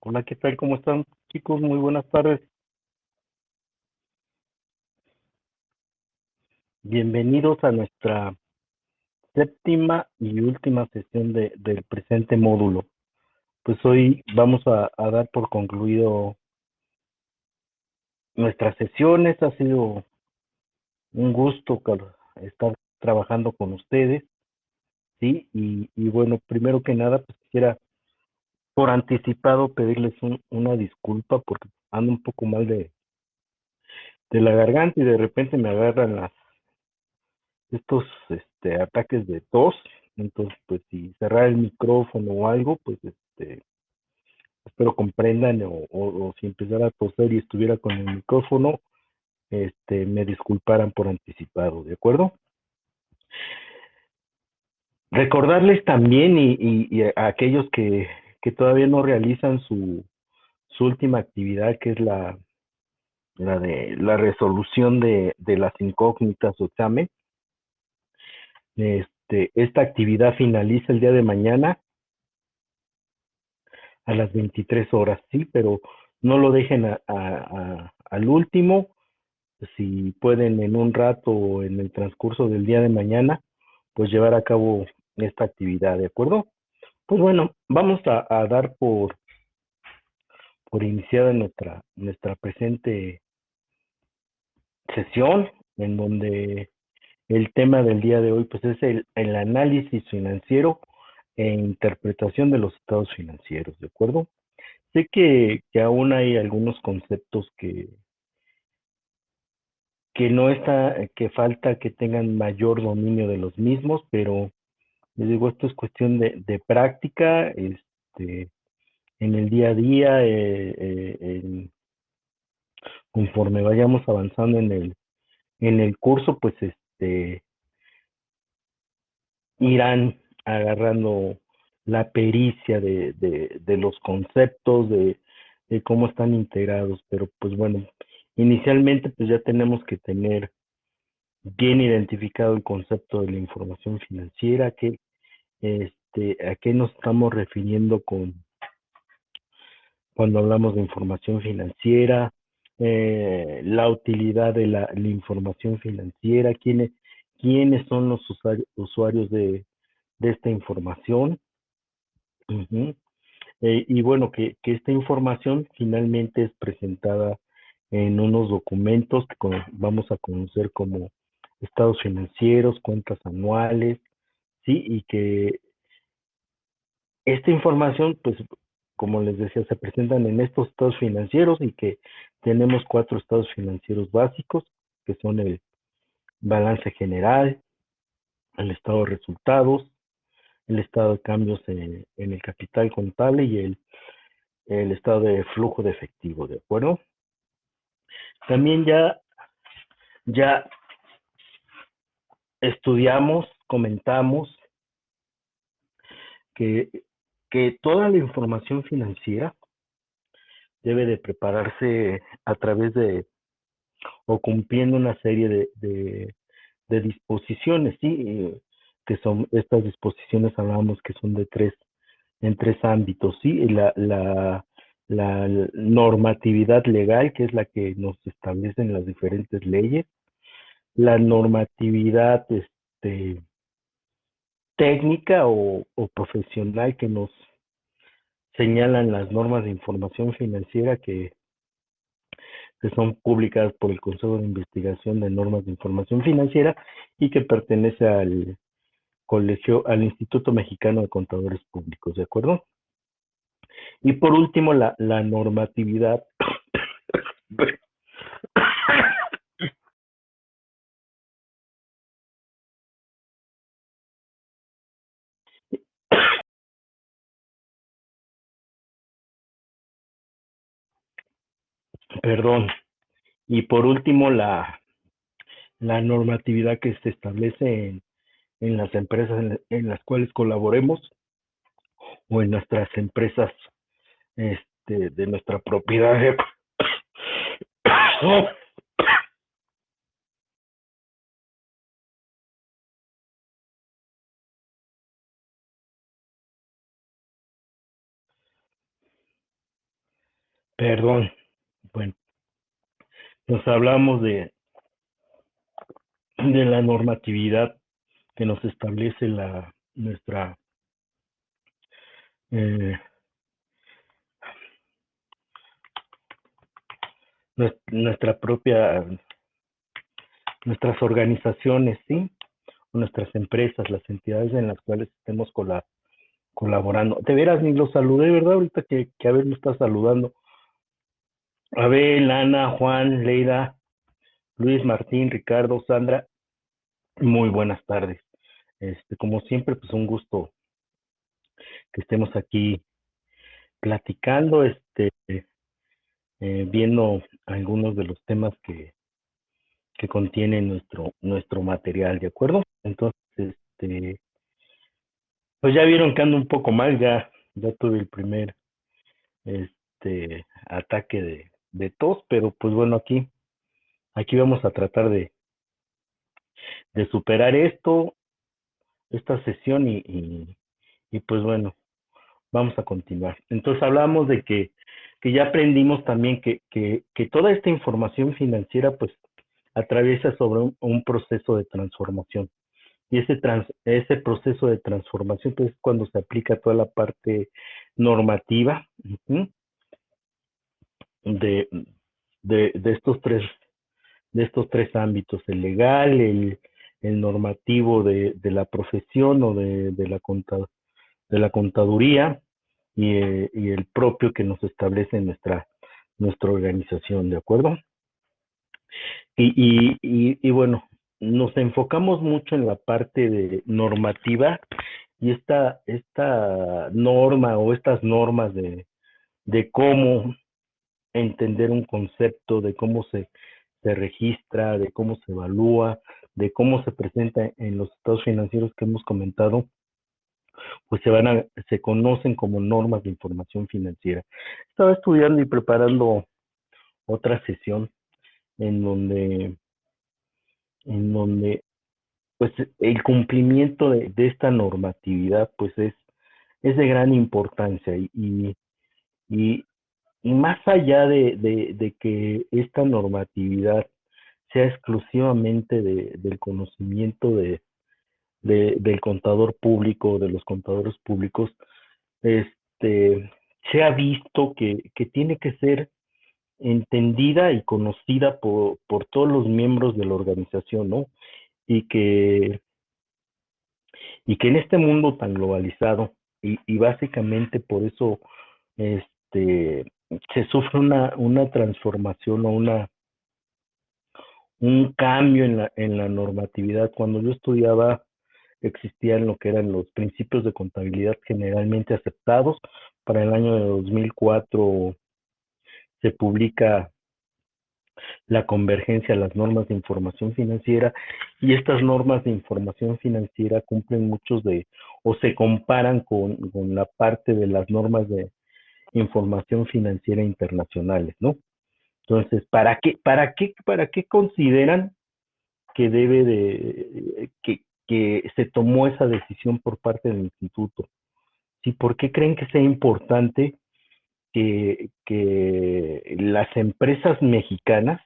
Hola, ¿qué tal? ¿Cómo están, chicos? Muy buenas tardes. Bienvenidos a nuestra séptima y última sesión del presente módulo. Pues hoy vamos a dar por concluido nuestras sesiones. Ha sido un gusto estar trabajando con ustedes, ¿sí? Y bueno, primero que nada, pues quisiera por anticipado pedirles una disculpa porque ando un poco mal de la garganta y de repente me agarran estos ataques de tos. Entonces, pues si cerrar el micrófono o algo, pues espero comprendan, o si empezara a toser y estuviera con el micrófono, me disculparan por anticipado, ¿de acuerdo? Recordarles también y a aquellos que todavía no realizan su última actividad, que es la de la resolución de las incógnitas o examen. Esta actividad finaliza el día de mañana a las 23 horas, sí, pero no lo dejen al último. Si pueden en un rato o en el transcurso del día de mañana, pues llevar a cabo esta actividad, ¿de acuerdo? Pues bueno, vamos a dar por iniciada nuestra presente sesión, en donde el tema del día de hoy pues es el análisis financiero e interpretación de los estados financieros, ¿de acuerdo? Sé que aún hay algunos conceptos que no está, que falta que tengan mayor dominio de los mismos, pero les digo, esto es cuestión de práctica, en el día a día, conforme vayamos avanzando en el curso, pues irán agarrando la pericia de los conceptos, de cómo están integrados, pero pues bueno, inicialmente pues ya tenemos que tener bien identificado el concepto de la información financiera, a qué nos estamos refiriendo cuando hablamos de información financiera, la utilidad de la información financiera, quiénes son los usuarios de esta información. Ujú. Y bueno, que esta información finalmente es presentada en unos documentos que vamos a conocer como estados financieros, cuentas anuales, ¿sí? Y que esta información, pues, como les decía, se presentan en estos estados financieros y que tenemos cuatro estados financieros básicos, que son el balance general, el estado de resultados, el estado de cambios en el capital contable y el estado de flujo de efectivo, ¿de acuerdo? También ya estudiamos, comentamos que, que toda la información financiera debe de prepararse a través o cumpliendo una serie de disposiciones, ¿sí? Que son estas disposiciones, hablábamos que son en tres ámbitos, ¿sí? La normatividad legal, que es la que nos establecen las diferentes leyes, la normatividad técnica o profesional que nos señalan las normas de información financiera que son publicadas por el Consejo de Investigación de Normas de Información Financiera y que pertenece al Instituto Mexicano de Contadores Públicos, ¿de acuerdo? Y por último, la normatividad, perdón, y por último, la normatividad que se establece en las empresas en las cuales colaboremos o en nuestras empresas de nuestra propiedad. Perdón. Bueno, nos hablamos de la normatividad que nos establece eh, nuestra propia, nuestras organizaciones, ¿sí? Nuestras empresas, las entidades en las cuales estemos colaborando. De veras, ni los saludé, ¿verdad? Ahorita que Abel me está saludando. Abel, Ana, Juan, Leida, Luis, Martín, Ricardo, Sandra, muy buenas tardes. Como siempre, pues un gusto que estemos aquí platicando, viendo algunos de los temas que contiene nuestro material, ¿de acuerdo? Entonces, pues ya vieron que ando un poco mal, ya tuve el primer ataque de tos, pero pues bueno, aquí vamos a tratar de superar esta sesión y pues bueno, vamos a continuar. Entonces hablamos de que ya aprendimos también que toda esta información financiera pues atraviesa sobre un proceso de transformación. Y ese proceso de transformación pues, es cuando se aplica toda la parte normativa de, de estos tres ámbitos, el legal, el normativo de la profesión o de la contaduría y el propio que nos establece nuestra organización, ¿de acuerdo? Y bueno, nos enfocamos mucho en la parte de normativa y esta norma o estas normas de cómo entender un concepto, de cómo se registra, de cómo se evalúa, de cómo se presenta en los estados financieros que hemos comentado, pues se conocen como normas de información financiera. Estaba estudiando y preparando otra sesión en donde pues el cumplimiento de esta normatividad pues es de gran importancia y, y más allá de que esta normatividad sea exclusivamente del conocimiento del contador público, de los contadores públicos, este, se ha visto que tiene que ser entendida y conocida por todos los miembros de la organización, ¿no? Y que, y que en este mundo tan globalizado, y básicamente por eso se sufre una transformación o un cambio en la normatividad. Cuando yo estudiaba, existían lo que eran los principios de contabilidad generalmente aceptados. Para el año de 2004 se publica la convergencia a las normas de información financiera y estas normas de información financiera cumplen o se comparan con la parte de las normas de información financiera internacionales, ¿no? Entonces, ¿para qué consideran que que se tomó esa decisión por parte del instituto? ¿Sí? ¿Por qué creen que sea importante que las empresas mexicanas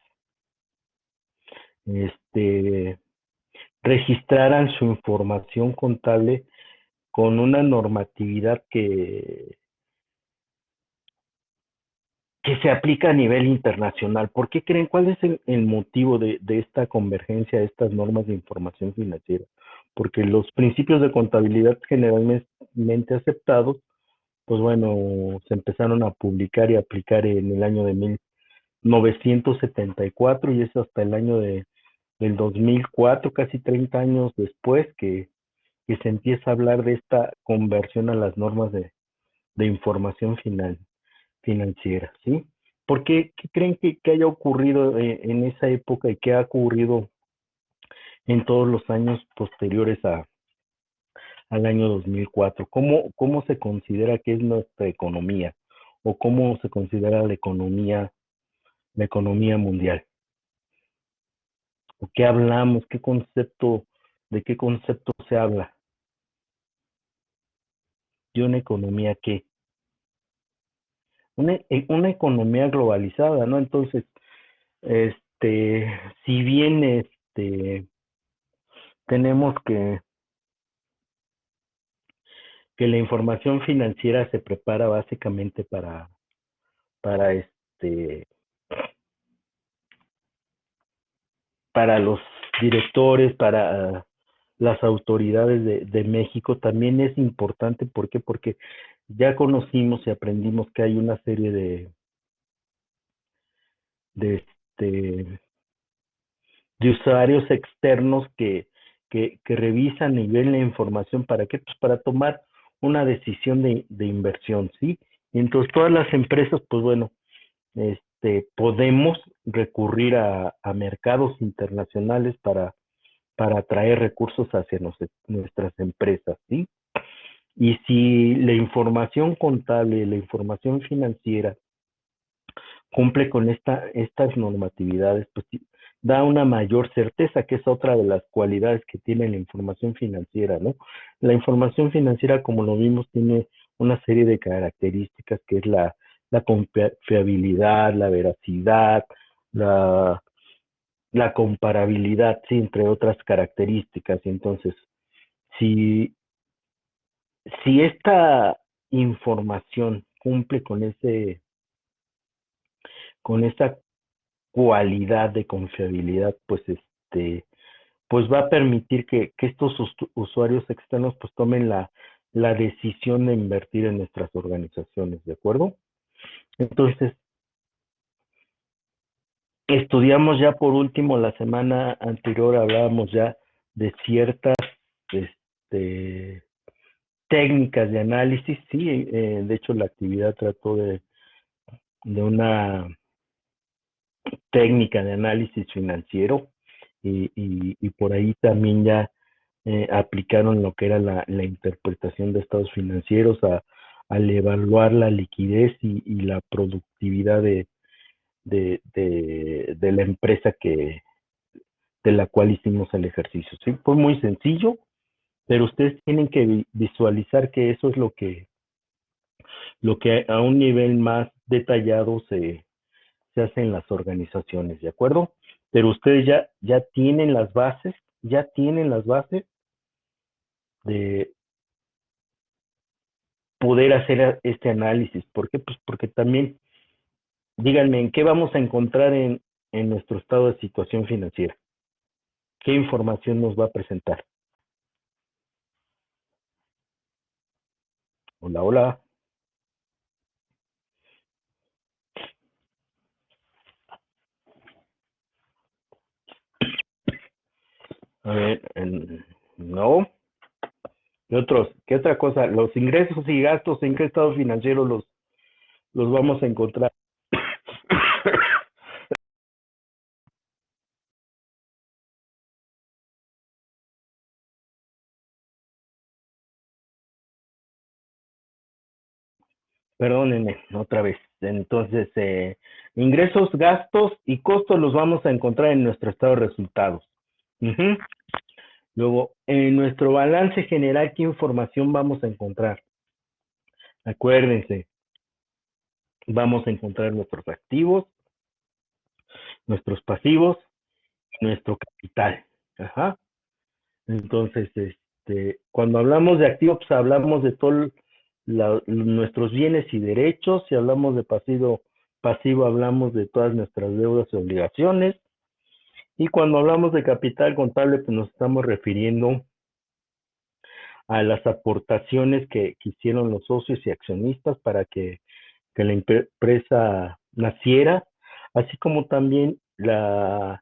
este, registraran su información contable con una normatividad que se aplica a nivel internacional? ¿Por qué creen? ¿Cuál es el motivo de esta convergencia de estas normas de información financiera? Porque los principios de contabilidad generalmente aceptados, pues bueno, se empezaron a publicar y aplicar en el año de 1974 y es hasta el año del 2004, casi 30 años después, que se empieza a hablar de esta conversión a las normas de información financiera, ¿sí? ¿Por qué creen que haya ocurrido en esa época y qué ha ocurrido en todos los años posteriores al año 2004? ¿Cómo se considera que es nuestra economía o cómo se considera la economía mundial? ¿O qué hablamos? ¿De qué concepto se habla? ¿De una economía qué? una economía globalizada, ¿no? Entonces, si bien tenemos que la información financiera se prepara básicamente para para los directores, para las autoridades de México, también es importante. ¿Por qué? Porque ya conocimos y aprendimos que hay una serie de, de usuarios externos que revisan y ven la información. ¿Para qué? Pues para tomar una decisión de inversión, ¿sí? Y entonces todas las empresas, pues bueno, podemos recurrir a mercados internacionales para atraer recursos hacia nuestras empresas, ¿sí? Y si la información contable, la información financiera cumple con estas normatividades, pues da una mayor certeza, que es otra de las cualidades que tiene la información financiera, ¿no? La información financiera, como lo vimos, tiene una serie de características, que es la confiabilidad, la veracidad, la, la comparabilidad, sí, entre otras características. Y entonces, si, si esta información cumple con esa cualidad de confiabilidad, pues pues va a permitir que estos usuarios externos pues tomen la decisión de invertir en nuestras organizaciones, ¿de acuerdo? Entonces, estudiamos ya por último, la semana anterior hablábamos ya de ciertas este, técnicas de análisis, sí, de hecho la actividad trató de una técnica de análisis financiero, y por ahí también ya aplicaron lo que era la interpretación de estados financieros al evaluar la liquidez y la productividad de la empresa de la cual hicimos el ejercicio. ¿Sí? Fue muy sencillo, pero ustedes tienen que visualizar que eso es lo que a un nivel más detallado se hace en las organizaciones, ¿de acuerdo? Pero ustedes ya tienen las bases de poder hacer este análisis. ¿Por qué? Pues porque también, díganme, ¿en qué vamos a encontrar en nuestro estado de situación financiera? ¿Qué información nos va a presentar? Hola, hola. A ver, no. ¿Qué otra cosa? Los ingresos y gastos, ¿en qué estado financiero los vamos a encontrar? Perdónenme, otra vez. Entonces, ingresos, gastos y costos los vamos a encontrar en nuestro estado de resultados. Ujú. Luego, en nuestro balance general, ¿qué información vamos a encontrar? Acuérdense, vamos a encontrar nuestros activos, nuestros pasivos, nuestro capital. Ajá. Entonces, cuando hablamos de activos, pues hablamos de todos nuestros bienes y derechos. Si hablamos de pasivo hablamos de todas nuestras deudas y obligaciones. Y cuando hablamos de capital contable, pues nos estamos refiriendo a las aportaciones que hicieron los socios y accionistas para que la empresa naciera, así como también las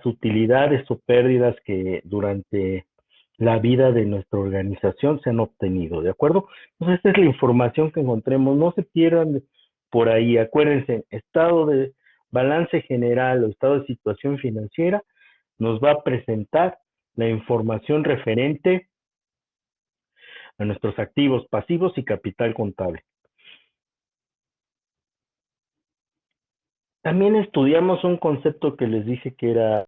utilidades o pérdidas que durante la vida de nuestra organización se han obtenido, ¿de acuerdo? Entonces, esta es la información que encontremos. No se pierdan por ahí. Acuérdense, estado de balance general o estado de situación financiera nos va a presentar la información referente a nuestros activos, pasivos y capital contable. También estudiamos un concepto que les dije que era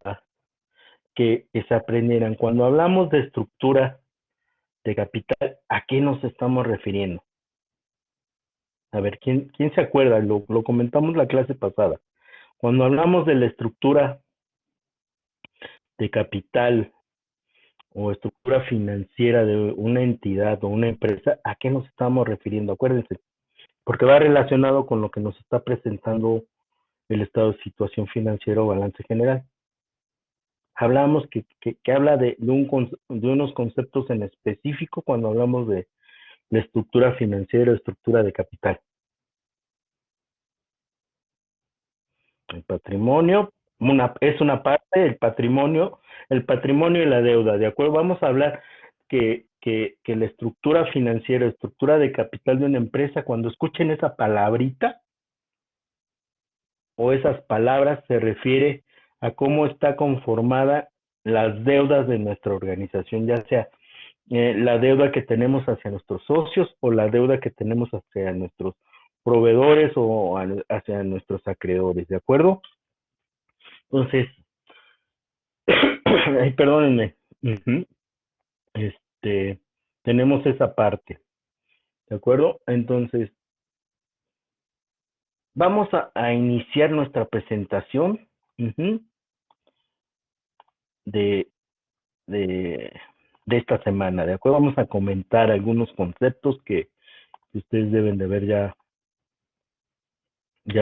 que se aprendieran. Cuando hablamos de estructura de capital, ¿a qué nos estamos refiriendo? A ver, ¿quién se acuerda? Lo comentamos la clase pasada. Cuando hablamos de la estructura de capital o estructura financiera de una entidad o una empresa, ¿a qué nos estamos refiriendo? Acuérdense, porque va relacionado con lo que nos está presentando el estado de situación financiera o balance general. Hablamos que habla de unos conceptos en específico cuando hablamos de estructura financiera o estructura de capital. El patrimonio es una parte, el patrimonio y la deuda, ¿de acuerdo? Vamos a hablar que la estructura financiera, estructura de capital de una empresa, cuando escuchen esa palabrita o esas palabras, se refiere a cómo está conformada las deudas de nuestra organización, ya sea la deuda que tenemos hacia nuestros socios o la deuda que tenemos hacia nuestros proveedores o hacia nuestros acreedores, ¿de acuerdo? Entonces, ay, perdónenme, este, tenemos esa parte, ¿de acuerdo? Entonces, vamos a iniciar nuestra presentación de, de, de esta semana, ¿de acuerdo? Vamos a comentar algunos conceptos que ustedes deben de haber ya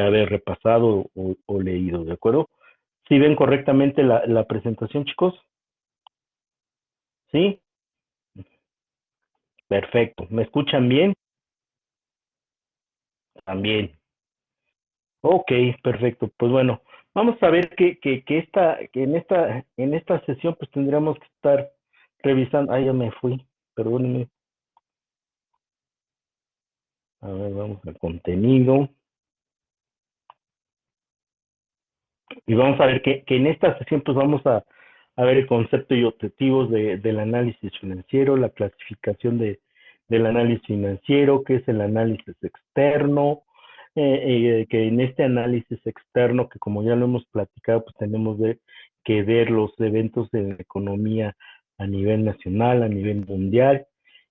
haber repasado o leído, ¿de acuerdo? ¿Sí ven correctamente la presentación, chicos? ¿Sí? Perfecto. ¿Me escuchan bien? También. Ok, perfecto. Pues bueno, vamos a ver que en esta sesión pues tendríamos que estar revisando. Ah, ya me fui, perdónenme. A ver, vamos al contenido. Y vamos a ver que en esta sesión pues vamos a ver el concepto y objetivos del análisis financiero, la clasificación del análisis financiero, qué es el análisis externo, que en este análisis externo, que como ya lo hemos platicado, pues tenemos que ver los eventos de la economía a nivel nacional, a nivel mundial,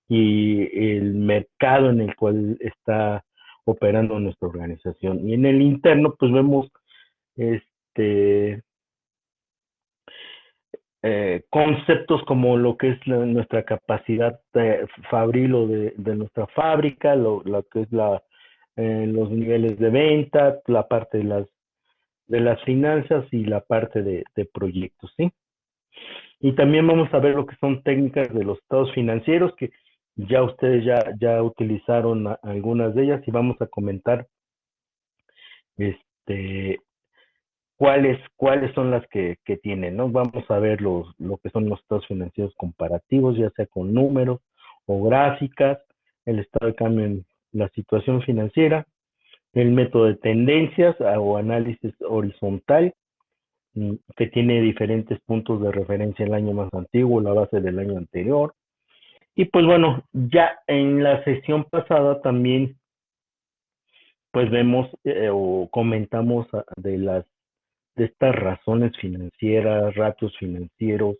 y el mercado en el cual está operando nuestra organización. Y en el interno, pues vemos este, conceptos como lo que es nuestra capacidad fabril o de nuestra fábrica, lo que es los niveles de venta, la parte de las finanzas y la parte de proyectos, ¿sí? Y también vamos a ver lo que son técnicas de los estados financieros, que ya ustedes ya utilizaron algunas de ellas y vamos a comentar este, cuáles son las que tienen, ¿no? Vamos a ver lo que son los estados financieros comparativos, ya sea con números o gráficas, el estado de cambio en la situación financiera, el método de tendencias o análisis horizontal, que tiene diferentes puntos de referencia, el año más antiguo, la base del año anterior. Y pues bueno, ya en la sesión pasada también pues vemos o comentamos de estas razones financieras, ratios financieros,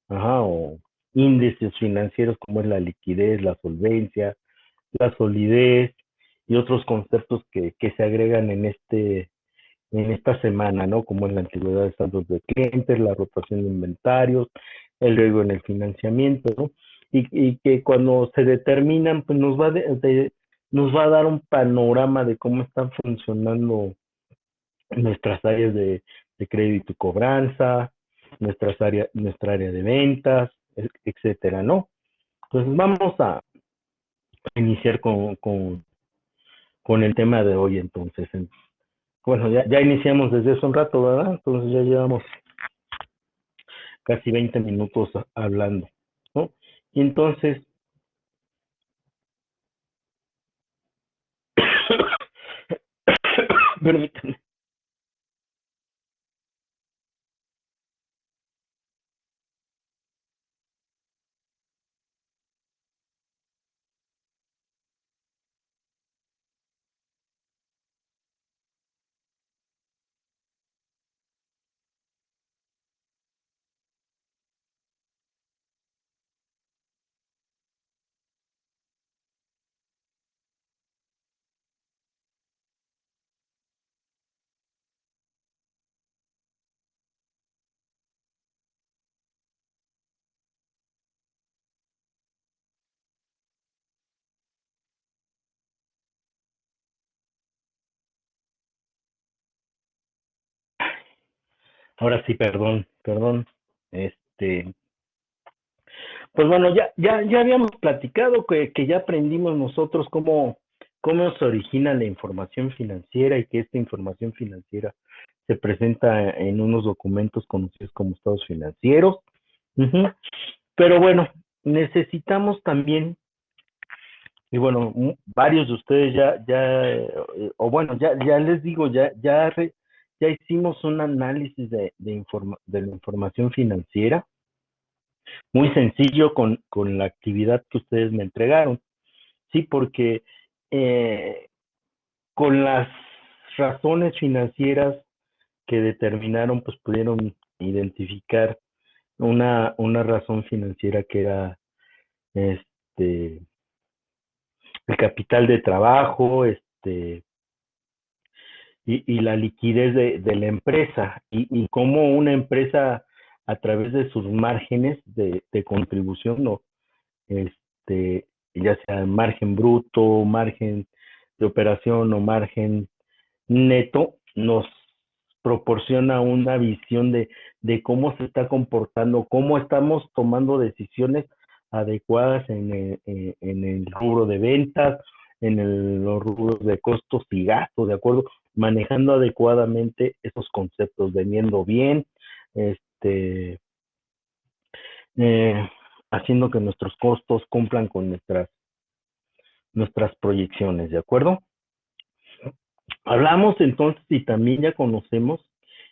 ajá, o índices financieros como es la liquidez, la solvencia, la solidez y otros conceptos que se agregan en esta semana, ¿no? Como es la antigüedad de saldos de clientes, la rotación de inventarios, el riesgo en el financiamiento, ¿no? Y que cuando se determinan, pues nos va a dar un panorama de cómo están funcionando nuestras áreas de crédito y cobranza, nuestra área de ventas, etcétera, ¿no? Entonces vamos a iniciar con el tema de hoy entonces. Bueno, ya iniciamos desde hace un rato, ¿verdad? Entonces ya llevamos casi 20 minutos hablando, ¿no? Y entonces, permítanme. Ahora sí, perdón, perdón. Este, pues bueno, ya habíamos platicado que ya aprendimos nosotros cómo se origina la información financiera y que esta información financiera se presenta en unos documentos conocidos como estados financieros. Ujú. Pero bueno, necesitamos también, y bueno, varios de ustedes o bueno, ya les digo, ya hicimos un análisis de la información financiera, muy sencillo con la actividad que ustedes me entregaron, sí, porque eh, con las razones financieras que determinaron, pues pudieron identificar una razón financiera que era este el capital de trabajo, y la liquidez de la empresa, y cómo una empresa a través de sus márgenes de contribución, ¿no? Ya sea margen bruto, margen de operación o margen neto, nos proporciona una visión de cómo se está comportando, cómo estamos tomando decisiones adecuadas en el rubro de ventas, los rubros de costos y gastos, ¿de acuerdo? Manejando adecuadamente esos conceptos, vendiendo bien, este, eh, haciendo que nuestros costos cumplan con nuestras proyecciones, ¿de acuerdo? Hablamos entonces y también ya conocemos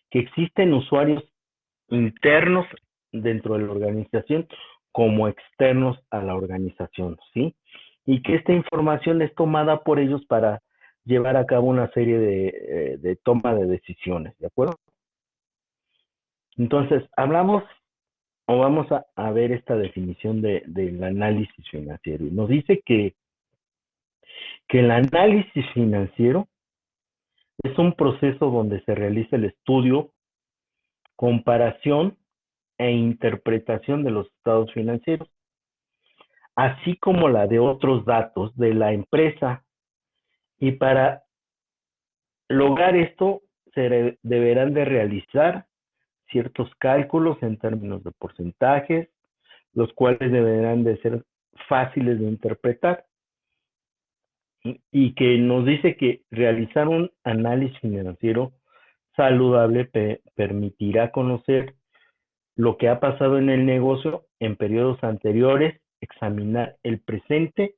que existen usuarios internos dentro de la organización como externos a la organización, ¿sí? Y que esta información es tomada por ellos para llevar a cabo una serie de toma de decisiones, ¿de acuerdo? Entonces, hablamos o vamos a ver esta definición del análisis financiero. Y nos dice que el análisis financiero es un proceso donde se realiza el estudio, comparación e interpretación de los estados financieros, así como la de otros datos de la empresa. Y para lograr esto, deberán de realizar ciertos cálculos en términos de porcentajes, los cuales deberán de ser fáciles de interpretar, y que nos dice que realizar un análisis financiero saludable permitirá conocer lo que ha pasado en el negocio en periodos anteriores, examinar el presente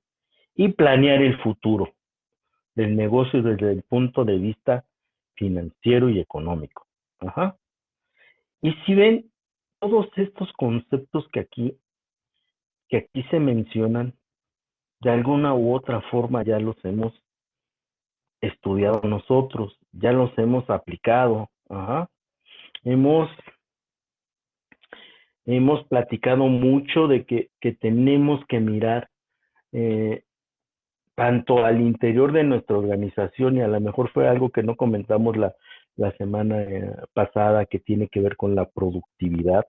y planear el futuro del negocio desde el punto de vista financiero y económico. Ajá. Y si ven todos estos conceptos que aquí se mencionan, de alguna u otra forma ya los hemos estudiado nosotros, ya los hemos aplicado. Ajá. Hemos, hemos platicado mucho de que tenemos que mirar eh, tanto al interior de nuestra organización, y a lo mejor fue algo que no comentamos la semana pasada, que tiene que ver con la productividad,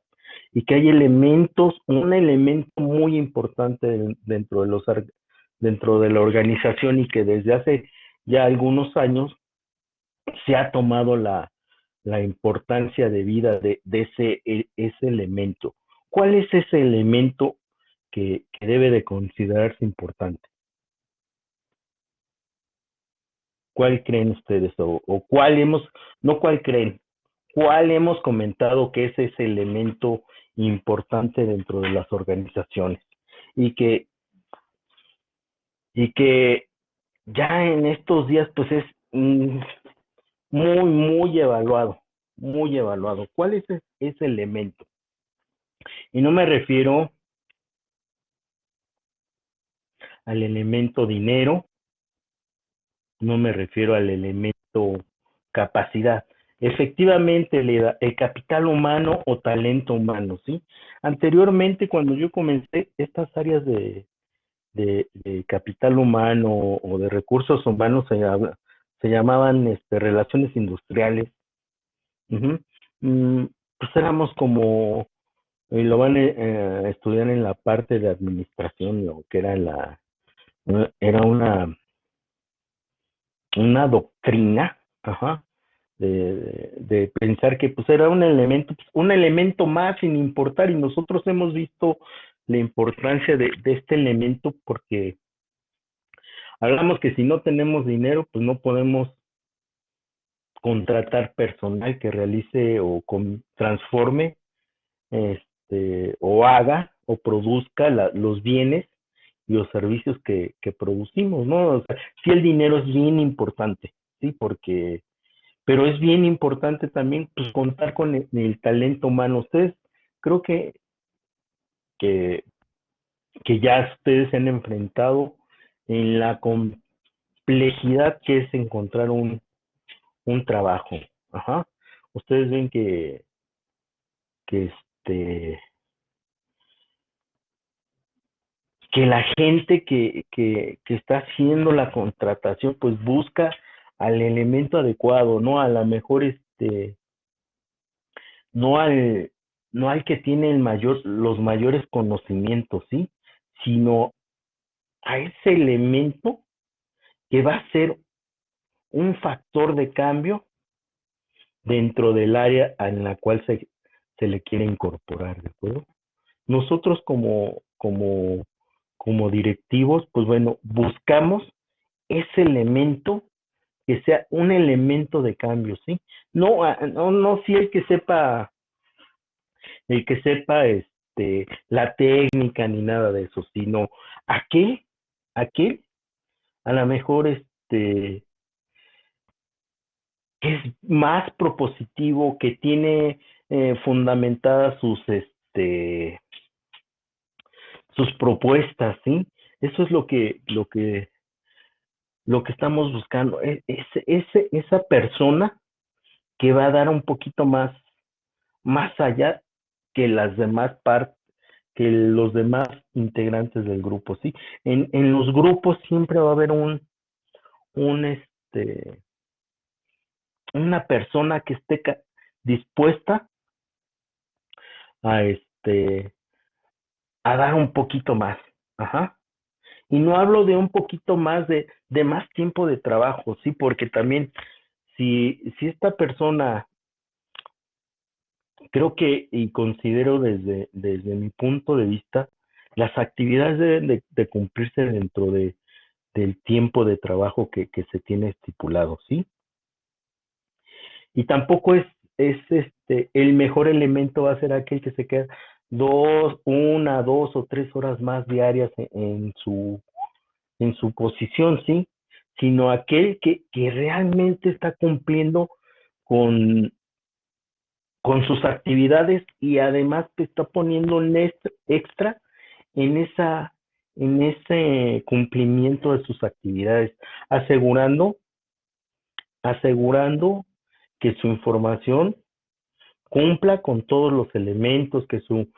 y que hay un elemento muy importante dentro de la organización, y que desde hace ya algunos años se ha tomado la importancia de vida de ese elemento. ¿Cuál es ese elemento que debe de considerarse importante? ¿Cuál creen ustedes? O cuál no cuál creen, cuál hemos comentado que es ese elemento importante dentro de las organizaciones? Y que, y que ya en estos días pues es muy, muy evaluado, muy evaluado. ¿Cuál es ese elemento? Y no me refiero al elemento dinero, no me refiero al elemento capacidad. Efectivamente, el capital humano o talento humano, ¿sí? Anteriormente, cuando yo comencé, estas áreas de capital humano o de recursos humanos se llamaban relaciones industriales. Ujú. Pues éramos como, y lo van a estudiar en la parte de administración, lo que era una doctrina, ajá, de pensar que pues era un elemento más sin importar, y nosotros hemos visto la importancia de este elemento porque hablamos que si no tenemos dinero, pues no podemos contratar personal que realice o transforme o haga o produzca los bienes y los servicios que producimos, ¿no? O sea, sí, el dinero es bien importante, sí, porque, pero es bien importante también pues, contar con el talento humano. Ustedes, creo que, que ya ustedes se han enfrentado en la complejidad que es encontrar un trabajo. Ajá. Ustedes ven que que la gente que está haciendo la contratación pues busca al elemento adecuado, no a lo mejor no al no al que tiene los mayores conocimientos, ¿sí? Sino a ese elemento que va a ser un factor de cambio dentro del área en la cual se le quiere incorporar, ¿de acuerdo? Nosotros como directivos, pues bueno, buscamos ese elemento que sea un elemento de cambio, ¿sí? No, no, sí el que sepa la técnica ni nada de eso, sino aquel, aquel, a lo mejor que es más propositivo, que tiene fundamentadas sus propuestas, ¿sí? Eso es lo que estamos buscando, esa persona que va a dar un poquito más allá que las demás partes, que los demás integrantes del grupo, ¿sí? En los grupos siempre va a haber un una persona que esté dispuesta a a dar un poquito más, ajá. Y no hablo de un poquito más de más tiempo de trabajo, sí, porque también si esta persona, creo que y considero desde mi punto de vista, las actividades deben de cumplirse dentro del tiempo de trabajo que se tiene estipulado, ¿sí? Y tampoco es el mejor elemento va a ser aquel que se queda 2 o 3 horas más diarias en su posición, ¿sí? Sino aquel que realmente está cumpliendo con, con sus actividades y además te está poniendo un extra en en ese cumplimiento de sus actividades, asegurando, asegurando que su información cumpla con todos los elementos, que su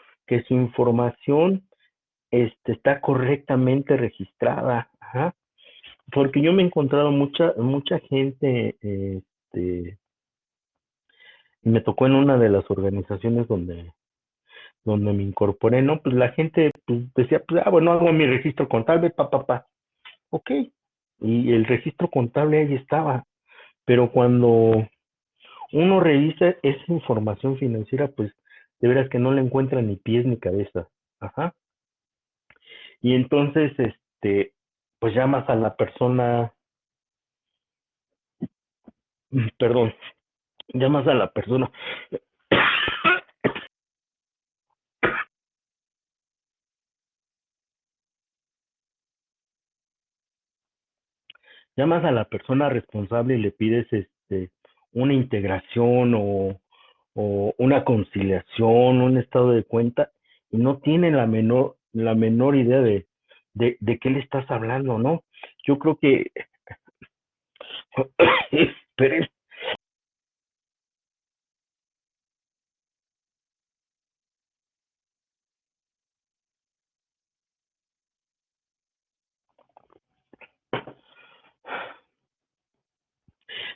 información está correctamente registrada. Ajá. Porque yo me he encontrado mucha gente, y me tocó en una de las organizaciones donde me incorporé, ¿no? Pues la gente pues, decía, pues, bueno, hago mi registro contable, ok. Y el registro contable ahí estaba, pero cuando uno revisa esa información financiera, pues de veras que no le encuentra ni pies ni cabeza. Ajá. Y entonces, pues llamas a la persona, perdón, llamas a la persona, llamas a la persona responsable y le pides una integración o una conciliación, un estado de cuenta, y no tiene la menor idea de qué le estás hablando, ¿no? Yo creo que, pero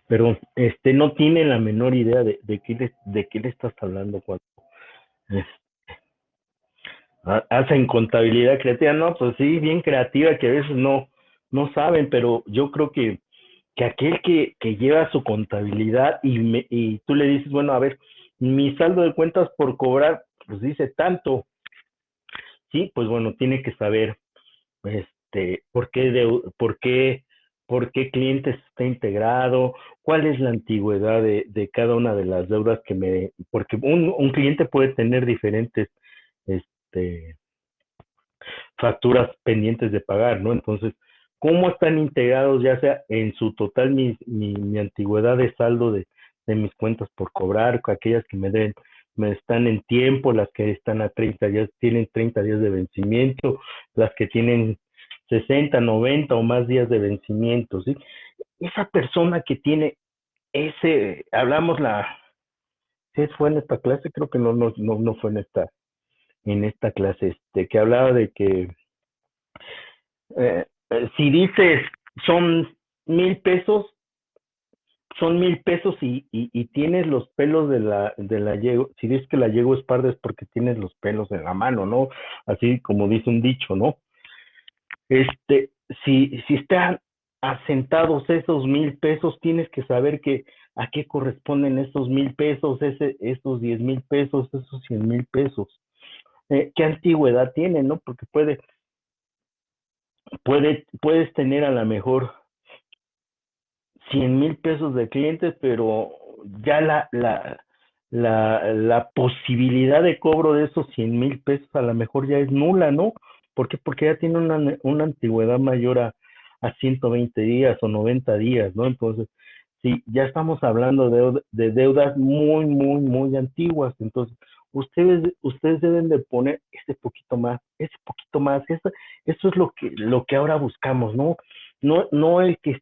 perdón, no tiene la menor idea de qué le estás hablando cuando eh, hacen contabilidad creativa. No, pues sí, bien creativa, que a veces no saben, pero yo creo que que aquel que lleva su contabilidad y tú le dices, bueno, a ver, mi saldo de cuentas por cobrar, pues dice tanto, sí, pues bueno, tiene que saber por qué clientes está integrado, cuál es la antigüedad de cada una de las deudas porque un cliente puede tener diferentes este, facturas pendientes de pagar, ¿no? Entonces, ¿cómo están integrados ya sea en su total mi antigüedad de saldo de mis cuentas por cobrar, aquellas que me están en tiempo, las que están a 30 días, tienen 30 días de vencimiento, las que tienen 60, 90 o más días de vencimiento, ¿sí? Esa persona que tiene hablamos ¿sí fue en esta clase? Creo que no fue en esta clase, que hablaba de que si dices son 1,000 pesos, son 1,000 pesos y tienes los pelos de la yegua, si dices que la yegua es parda es porque tienes los pelos en la mano, ¿no? Así como dice un dicho, ¿no? Este, si están asentados esos 1,000 pesos, tienes que saber a qué corresponden esos 1,000 pesos, esos 10,000 pesos, esos 100,000 pesos. ¿Qué antigüedad tienen, no? Porque puedes tener a lo mejor 100,000 pesos de clientes, pero ya la posibilidad de cobro de esos 100,000 pesos a lo mejor ya es nula, ¿no? ¿Por qué? Porque ya tiene una antigüedad mayor a 120 días o 90 días, ¿no? Entonces, sí, ya estamos hablando de deudas muy, muy, muy antiguas. Entonces, ustedes deben de poner ese poquito más. Eso es lo que ahora buscamos, ¿no? No el que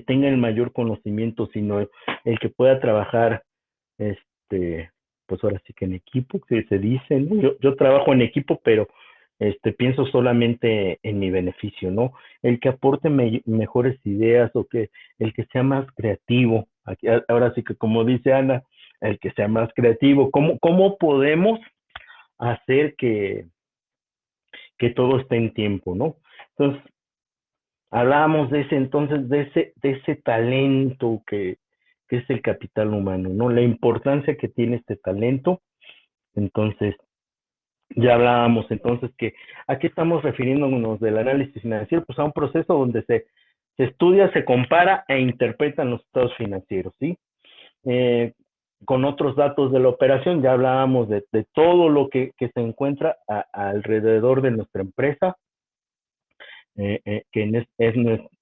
tenga el mayor conocimiento, sino el que pueda trabajar, este, pues ahora sí que en equipo, que se dice, ¿no? Yo trabajo en equipo, pero pienso solamente en mi beneficio, ¿no? El que aporte mejores ideas o el que sea más creativo. Ahora sí que como dice Ana, el que sea más creativo. ¿Cómo podemos hacer que todo esté en tiempo, ¿no? Entonces, hablábamos de ese talento que es el capital humano, ¿no? La importancia que tiene este talento. Entonces, ya hablábamos entonces ¿a qué estamos refiriéndonos del análisis financiero? Pues a un proceso donde se estudia, se compara e interpretan los estados financieros, ¿sí? Eh, con otros datos de la operación, ya hablábamos de todo lo que se encuentra alrededor de nuestra empresa, que es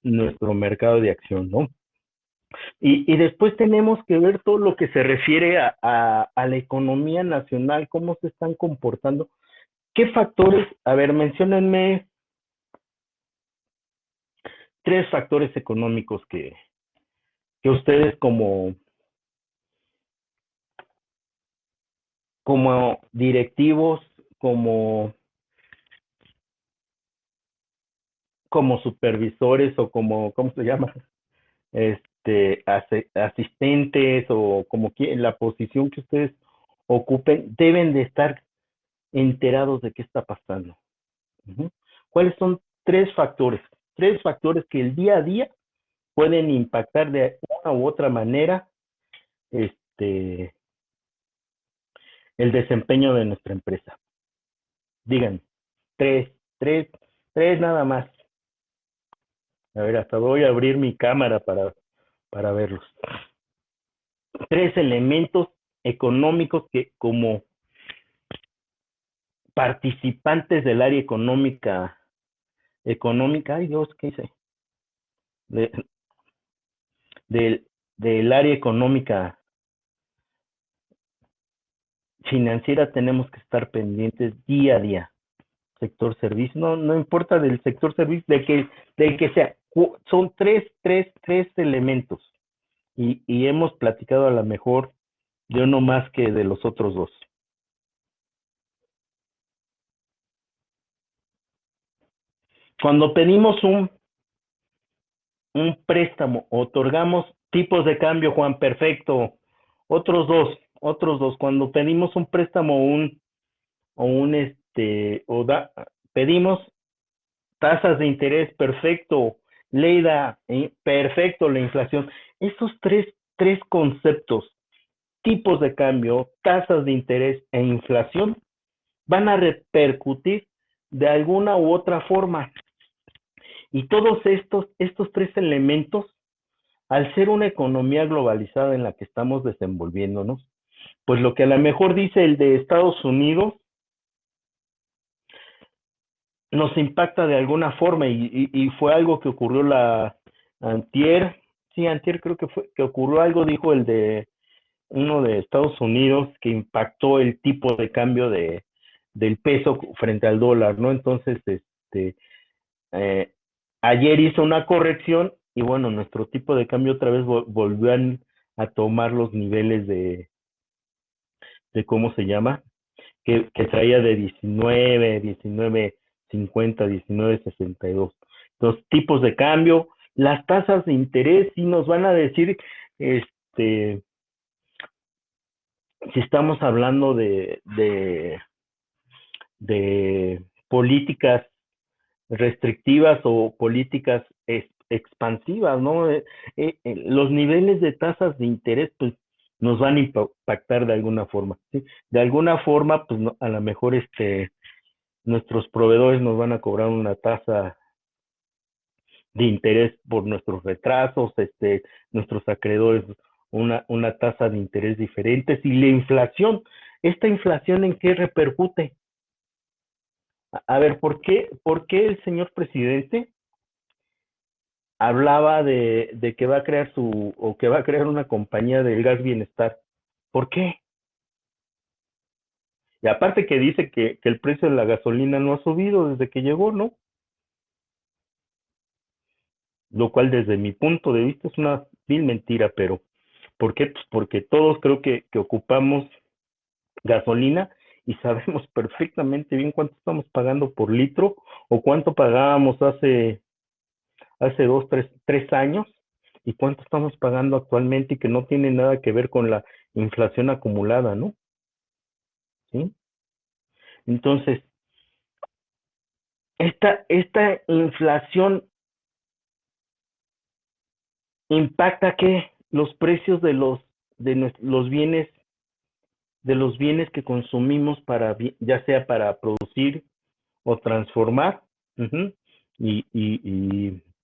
nuestro mercado de acción, ¿no? Y después tenemos que ver todo lo que se refiere a la economía nacional, cómo se están comportando. ¿Qué factores? A ver, menciónenme 3 factores económicos que ustedes como directivos, como, como supervisores o ¿cómo se llama? Asistentes o la posición que ustedes ocupen, deben de estar enterados de qué está pasando. Uh-huh. ¿Cuáles son 3 factores? 3 factores que el día a día pueden impactar de una u otra manera el desempeño de nuestra empresa. Digan, tres, tres, tres nada más. A ver, hasta voy a abrir mi cámara para verlos. 3 elementos económicos que como participantes del área económica, ay Dios, ¿qué hice? De, del área económica financiera tenemos que estar pendientes día a día. Sector servicio, no importa del sector servicio, del que sea, son tres elementos y hemos platicado a lo mejor de uno más que de los otros 2. Cuando pedimos un préstamo, otorgamos tipos de cambio, Juan, perfecto. Otros dos, cuando pedimos un préstamo pedimos tasas de interés, perfecto. Leida, perfecto, la inflación. Esos tres conceptos, tipos de cambio, tasas de interés e inflación, van a repercutir de alguna u otra forma. Y todos estos tres elementos, al ser una economía globalizada en la que estamos desenvolviéndonos, pues lo que a lo mejor dice el de Estados Unidos nos impacta de alguna forma y fue algo que ocurrió antier, sí, antier creo que fue, que ocurrió algo, dijo el de uno de Estados Unidos, que impactó el tipo de cambio del peso frente al dólar, ¿no? Entonces, eh, ayer hizo una corrección y bueno, nuestro tipo de cambio otra vez volvió a tomar los niveles de ¿cómo se llama? Que traía de 19.50, 19.62. Los tipos de cambio, las tasas de interés, sí nos van a decir, este, si estamos hablando de políticas restrictivas o políticas expansivas, ¿no? Los niveles de tasas de interés, pues, nos van a impactar de alguna forma, ¿sí? De alguna forma, pues, no, a lo mejor, nuestros proveedores nos van a cobrar una tasa de interés por nuestros retrasos, nuestros acreedores una tasa de interés diferente, y la inflación, ¿esta inflación en qué repercute? A ver, ¿por qué el señor presidente hablaba de que va a crear o que va a crear una compañía del gas bienestar? ¿Por qué? Y aparte que dice que el precio de la gasolina no ha subido desde que llegó, ¿no? Lo cual desde mi punto de vista es una vil mentira, pero ¿por qué? Pues porque todos creo que ocupamos gasolina y sabemos perfectamente bien cuánto estamos pagando por litro o cuánto pagábamos hace 2, 3 años y cuánto estamos pagando actualmente y que no tiene nada que ver con la inflación acumulada, ¿no? ¿Sí? Entonces, esta inflación impacta que los precios los bienes de los bienes que consumimos ya sea para producir o transformar, uh-huh,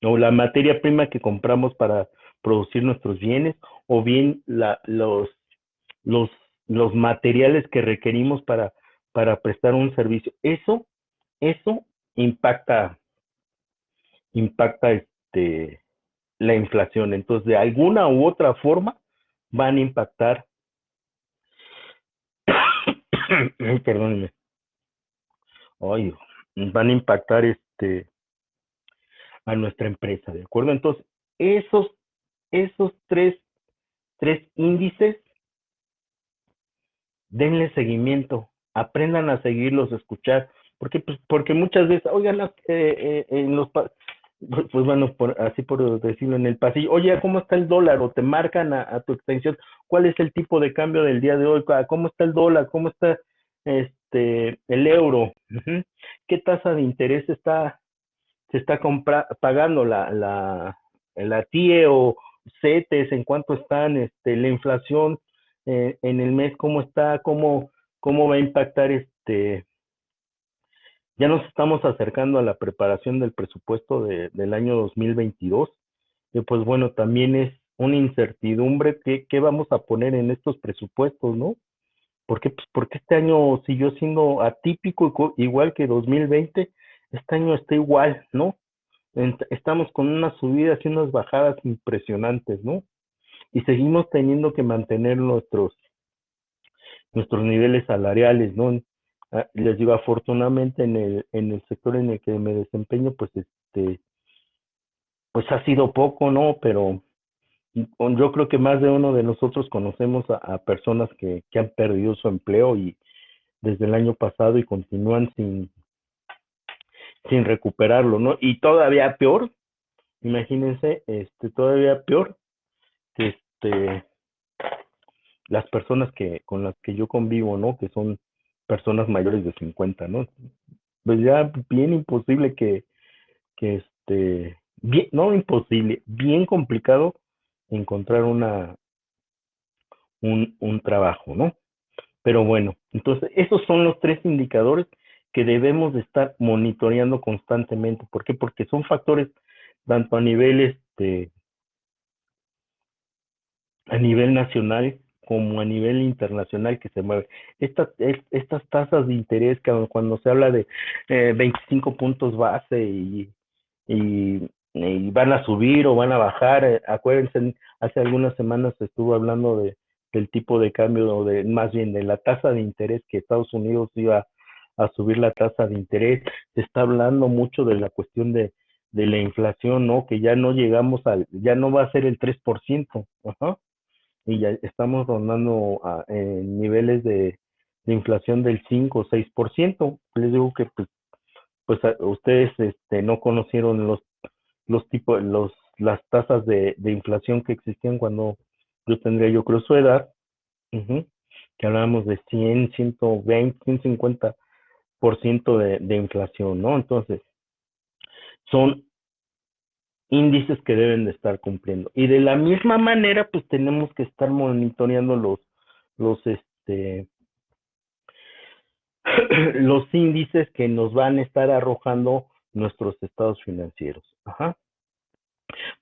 o la materia prima que compramos para producir nuestros bienes, o bien los, los materiales que requerimos para prestar un servicio. Eso impacta, impacta la inflación. Entonces, de alguna u otra forma, van a impactar, perdónenme, ay, van a impactar a nuestra empresa, ¿de acuerdo? Entonces, esos tres índices, denle seguimiento, aprendan a seguirlos, a escuchar, porque muchas veces, oigan, en pues bueno, así por decirlo en el pasillo, oye, ¿cómo está el dólar? O te marcan a tu extensión, ¿cuál es el tipo de cambio del día de hoy? ¿Cómo está el dólar? ¿Cómo está el euro? Uh-huh. ¿Qué tasa de interés se está pagando la TIE o CETES? ¿En cuánto están? La inflación en el mes, ¿cómo está? ¿Cómo va a impactar Ya nos estamos acercando a la preparación del presupuesto del año 2022. Y pues bueno, también es una incertidumbre qué vamos a poner en estos presupuestos, ¿no? ¿Por qué? Pues porque este año siguió siendo atípico, igual que 2020. Este año está igual, ¿no? Estamos con unas subidas y unas bajadas impresionantes, ¿no? Y seguimos teniendo que mantener nuestros niveles salariales, ¿no? Les digo, afortunadamente en el sector en el que me desempeño, pues pues ha sido poco, ¿no? Pero yo creo que más de uno de nosotros conocemos a personas que han perdido su empleo y desde el año pasado y continúan sin recuperarlo, ¿no? Y todavía peor, imagínense, todavía peor, que las personas con las que yo convivo, ¿no? Que son personas mayores de 50, ¿no? Pues ya bien imposible que bien, no imposible, bien complicado encontrar un trabajo, ¿no? Pero bueno, entonces esos son los tres indicadores que debemos de estar monitoreando constantemente. ¿Por qué? Porque son factores tanto a nivel nacional como a nivel internacional que se mueven. Estas tasas de interés que cuando se habla de 25 puntos base y van a subir o van a bajar, acuérdense, hace algunas semanas se estuvo hablando del tipo de cambio, o de más bien de la tasa de interés, que Estados Unidos iba a subir la tasa de interés. Se está hablando mucho de la cuestión de la inflación, ¿no? Que ya no llegamos ya no va a ser el 3%, ajá, y ya estamos rondando en niveles de inflación del 5 o 6%. Les digo que pues ustedes no conocieron los tipos, las tasas de inflación que existían cuando yo tendría, yo creo, su edad, ujú, que hablábamos de 100, 120, 150% de inflación, ¿no? Entonces, son índices que deben de estar cumpliendo. Y de la misma manera, pues tenemos que estar monitoreando los, los índices que nos van a estar arrojando nuestros estados financieros. Ajá.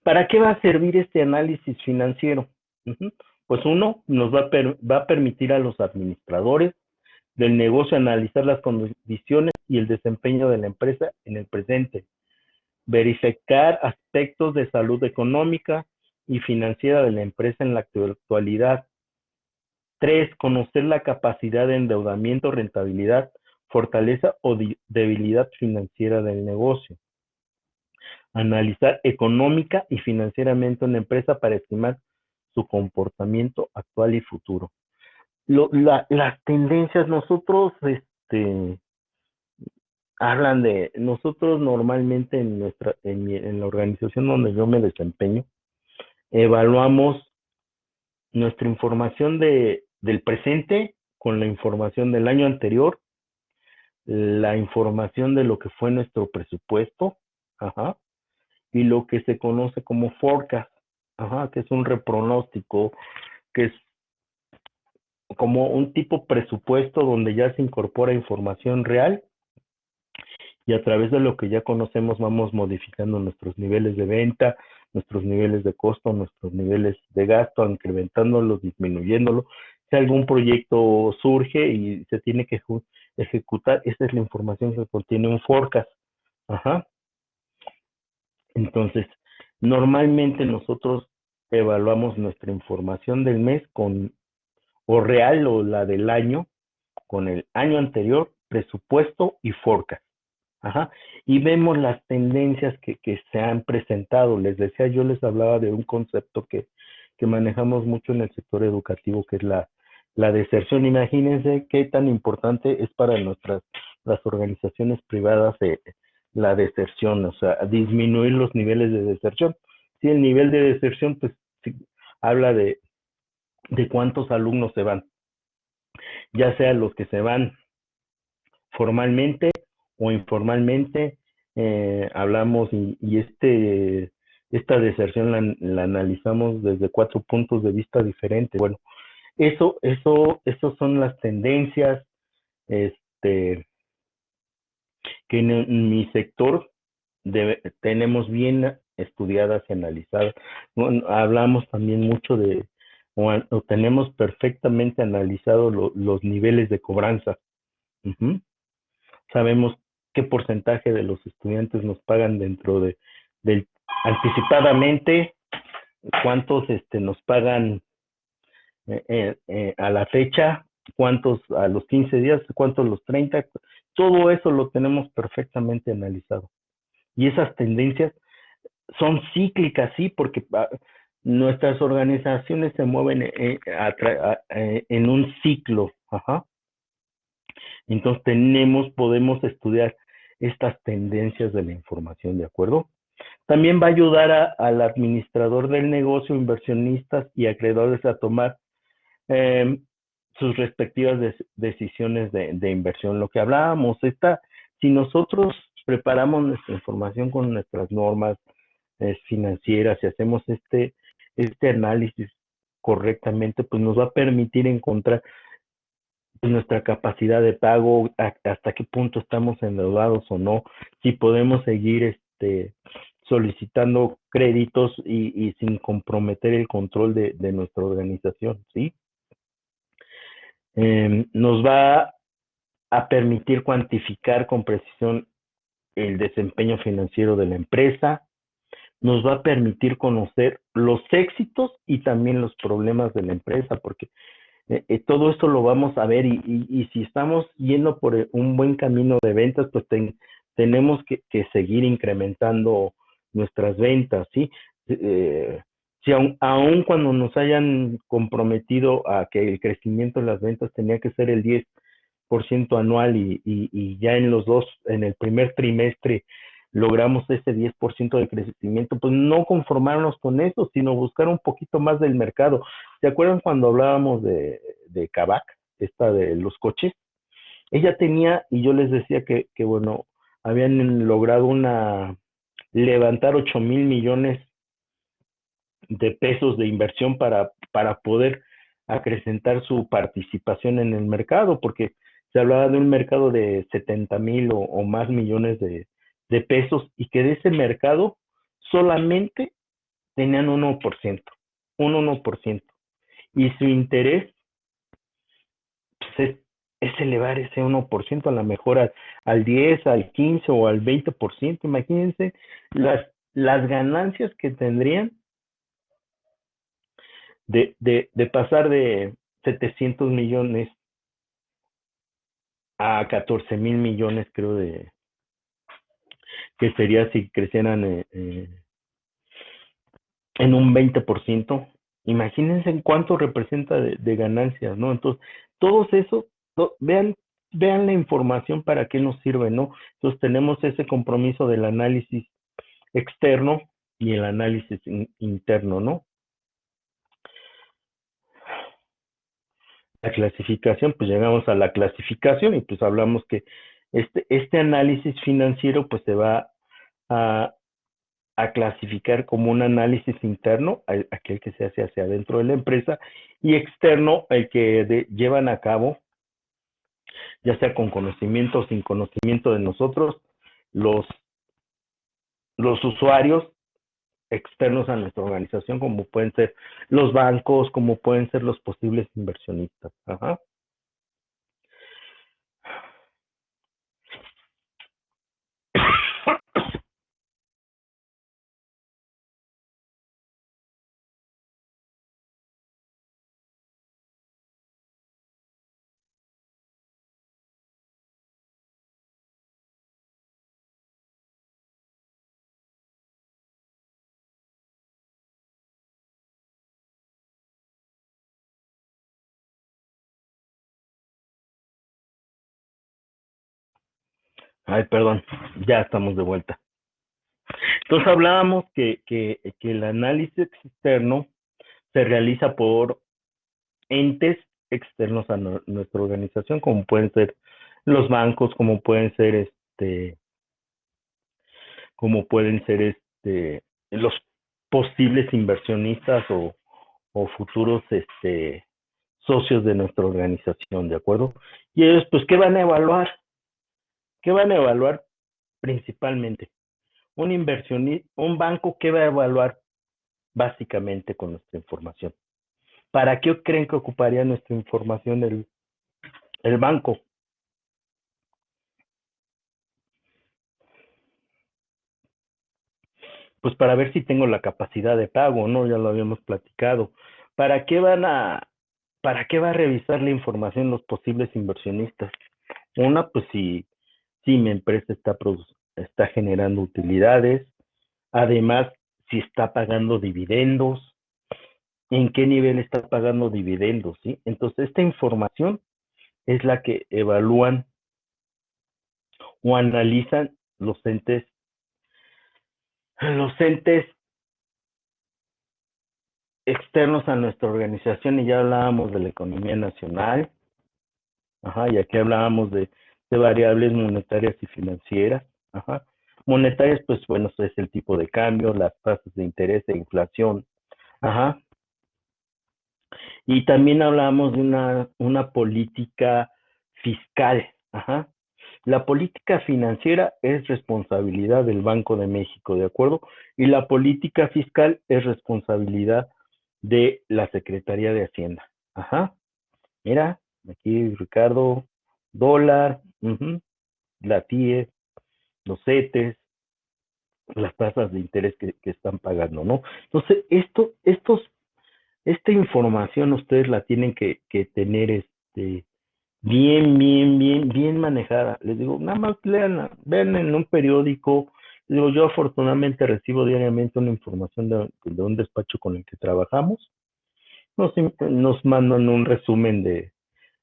¿Para qué va a servir este análisis financiero? Ujú. Pues uno, nos va a permitir a los administradores del negocio analizar las condiciones y el desempeño de la empresa en el presente, verificar aspectos de salud económica y financiera de la empresa en la actualidad. Tres, conocer la capacidad de endeudamiento, rentabilidad, fortaleza o debilidad financiera del negocio. Analizar económica y financieramente una empresa para estimar su comportamiento actual y futuro. Las tendencias, nosotros, hablan nosotros normalmente en la organización donde yo me desempeño, evaluamos nuestra información del presente con la información del año anterior, la información de lo que fue nuestro presupuesto, ajá, y lo que se conoce como forecast, ajá, que es un repronóstico, que es como un tipo presupuesto donde ya se incorpora información real y a través de lo que ya conocemos vamos modificando nuestros niveles de venta, nuestros niveles de costo, nuestros niveles de gasto, incrementándolos, disminuyéndolo. Si algún proyecto surge y se tiene que ejecutar, esa es la información que contiene un forecast. Ajá. Entonces, normalmente nosotros evaluamos nuestra información del mes o real o la del año, con el año anterior, presupuesto y forecast. Ajá. Y vemos las tendencias que se han presentado. Les decía, yo les hablaba de un concepto que manejamos mucho en el sector educativo, que es la deserción. Imagínense qué tan importante es para las organizaciones privadas la deserción, o sea, disminuir los niveles de deserción. Si el nivel de deserción, pues, sí, habla de cuántos alumnos se van, ya sea los que se van formalmente o informalmente. Hablamos y esta deserción la analizamos desde 4 puntos de vista diferentes. Bueno, eso son las tendencias este, que en mi sector tenemos bien estudiadas y analizadas. Bueno, hablamos también mucho o tenemos perfectamente analizado los niveles de cobranza. Uh-huh. Sabemos qué porcentaje de los estudiantes nos pagan dentro del anticipadamente, cuántos nos pagan a la fecha, cuántos a los 15 días, cuántos a los 30. Todo eso lo tenemos perfectamente analizado. Y esas tendencias son cíclicas, sí, porque nuestras organizaciones se mueven en un ciclo. Ajá. Entonces podemos estudiar estas tendencias de la información, ¿de acuerdo? También va a ayudar al administrador del negocio, inversionistas y acreedores a tomar eh, sus respectivas decisiones de inversión. Lo que hablábamos, si nosotros preparamos nuestra información con nuestras normas, financieras, si hacemos este análisis correctamente, pues nos va a permitir encontrar pues, nuestra capacidad de pago, hasta qué punto estamos endeudados o no, si podemos seguir solicitando créditos y sin comprometer el control de nuestra organización, ¿sí? Nos va a permitir cuantificar con precisión el desempeño financiero de la empresa, nos va a permitir conocer los éxitos y también los problemas de la empresa, porque todo esto lo vamos a ver y si estamos yendo por un buen camino de ventas, pues tenemos que seguir incrementando nuestras ventas, ¿sí? Si aun cuando nos hayan comprometido a que el crecimiento de las ventas tenía que ser el 10% anual y ya en el primer trimestre logramos ese 10% de crecimiento, pues no conformarnos con eso, sino buscar un poquito más del mercado. ¿Se acuerdan cuando hablábamos de Kavak, esta de los coches? Ella tenía, y yo les decía que bueno, habían logrado levantar 8,000 millones de pesos de inversión para poder acrecentar su participación en el mercado, porque se hablaba de un mercado de 70,000 o más millones de pesos y que de ese mercado solamente tenían 1%, un 1%. Y su interés pues, es elevar ese 1% a lo mejor al 10, al 15 o al 20%. Imagínense las ganancias que tendrían de pasar de 700 millones a 14,000 millones, creo, que sería si crecieran en un 20%. Imagínense en cuánto representa de ganancias, ¿no? Entonces, todos eso, vean la información para qué nos sirve, ¿no? Entonces, tenemos ese compromiso del análisis externo y el análisis interno, ¿no? La clasificación, pues llegamos a la clasificación y pues hablamos que este análisis financiero pues se va a, a clasificar como un análisis interno, aquel que se hace hacia adentro de la empresa, y externo, el que llevan a cabo, ya sea con conocimiento o sin conocimiento de nosotros, los, los usuarios externos a nuestra organización, como pueden ser los bancos, como pueden ser los posibles inversionistas. Ajá. Ay, perdón, ya estamos de vuelta. Entonces hablábamos que el análisis externo se realiza por entes externos a nuestra organización, como pueden ser los bancos, como pueden ser los posibles inversionistas o futuros socios de nuestra organización, ¿de acuerdo? Y ellos, pues, ¿qué van a evaluar? ¿Qué van a evaluar principalmente? Un banco, ¿qué va a evaluar básicamente con nuestra información? ¿Para qué creen que ocuparía nuestra información el banco? Pues para ver si tengo la capacidad de pago, ¿no? Ya lo habíamos platicado. ¿Para qué para qué va a revisar la información los posibles inversionistas? Una, pues si mi empresa está generando utilidades, además, si está pagando dividendos, en qué nivel está pagando dividendos, ¿sí? Entonces, esta información es la que evalúan o analizan los entes externos a nuestra organización, y ya hablábamos de la economía nacional, ajá, y aquí hablábamos de variables monetarias y financieras, ajá. monetarias, pues bueno, eso es el tipo de cambio, las tasas de interés e inflación. Ajá. Y también hablamos de una política fiscal. Ajá. La política financiera es responsabilidad del Banco de México, ¿de acuerdo? Y la política fiscal es responsabilidad de la Secretaría de Hacienda. Ajá. Mira, aquí Ricardo, dólar, la TIE, los CETES, las tasas de interés que están pagando, ¿no? Entonces, esta información ustedes la tienen que tener bien manejada. Les digo, nada más leanla, vean en un periódico. Les digo, yo afortunadamente recibo diariamente una información de un despacho con el que trabajamos. Nos mandan un resumen de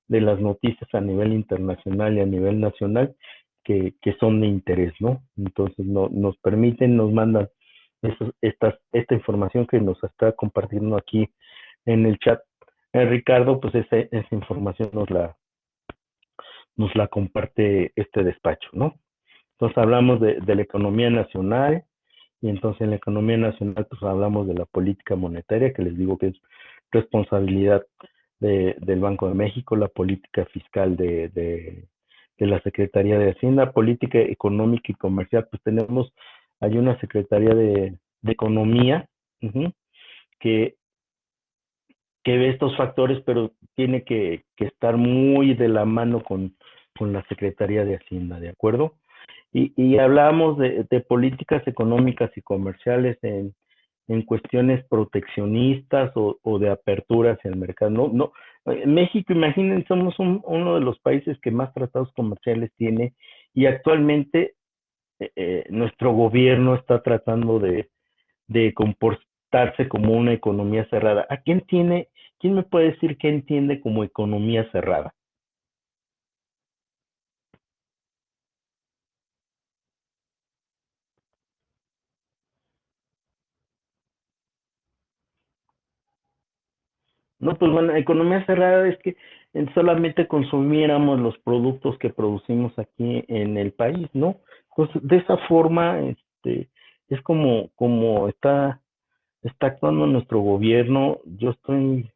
las noticias a nivel internacional y a nivel nacional que son de interés, ¿no? Entonces nos permiten, nos mandan esta información que nos está compartiendo aquí en el chat. Ricardo, pues esa información nos la comparte este despacho, ¿no? Entonces hablamos de la economía nacional y entonces en la economía nacional pues hablamos de la política monetaria, que les digo que es responsabilidad del Banco de México, la política fiscal de la Secretaría de Hacienda, política económica y comercial, pues hay una Secretaría de Economía uh-huh, que, que ve estos factores, pero tiene que estar muy de la mano con la Secretaría de Hacienda, ¿de acuerdo? Y hablamos de políticas económicas y comerciales en cuestiones proteccionistas o de apertura hacia el mercado. México, imaginen, somos uno de los países que más tratados comerciales tiene y actualmente nuestro gobierno está tratando de comportarse como una economía cerrada. ¿Quién me puede decir qué entiende como economía cerrada? No, pues bueno, economía cerrada es que solamente consumiéramos los productos que producimos aquí en el país, ¿no? Entonces, de esa forma, es como está actuando nuestro gobierno. Yo estoy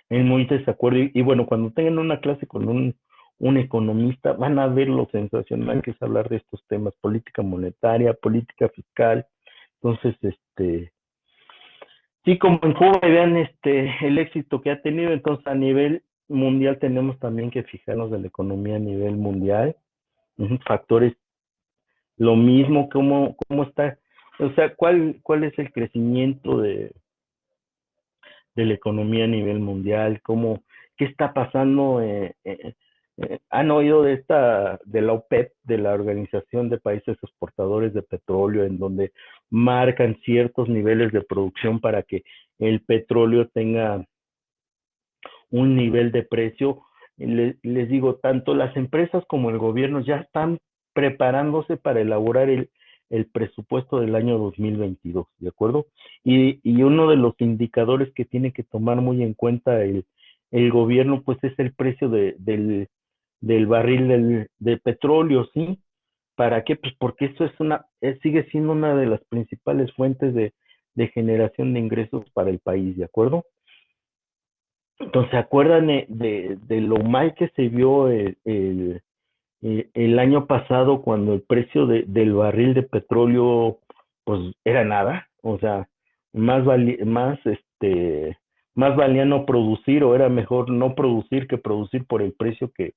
en muy desacuerdo. Y bueno, cuando tengan una clase con un economista, van a ver lo sensacional que es hablar de estos temas, política monetaria, política fiscal. Entonces, sí, como en Cuba, vean el éxito que ha tenido, entonces a nivel mundial tenemos también que fijarnos de la economía a nivel mundial, factores, lo mismo, cómo está, o sea, cuál es el crecimiento de la economía a nivel mundial, qué está pasando, han oído de la OPEP, de la Organización de Países Exportadores de Petróleo, en donde marcan ciertos niveles de producción para que el petróleo tenga un nivel de precio. Les digo, tanto las empresas como el gobierno ya están preparándose para elaborar el presupuesto del año 2022, ¿de acuerdo? Y uno de los indicadores que tiene que tomar muy en cuenta el gobierno, pues es el precio del barril de petróleo, ¿sí? ¿Para qué? Pues porque eso sigue siendo una de las principales fuentes de generación de ingresos para el país, ¿de acuerdo? Entonces, ¿se acuerdan de lo mal que se vio el año pasado cuando el precio del barril de petróleo pues era nada? O sea, más valía no producir o era mejor no producir que producir por el precio que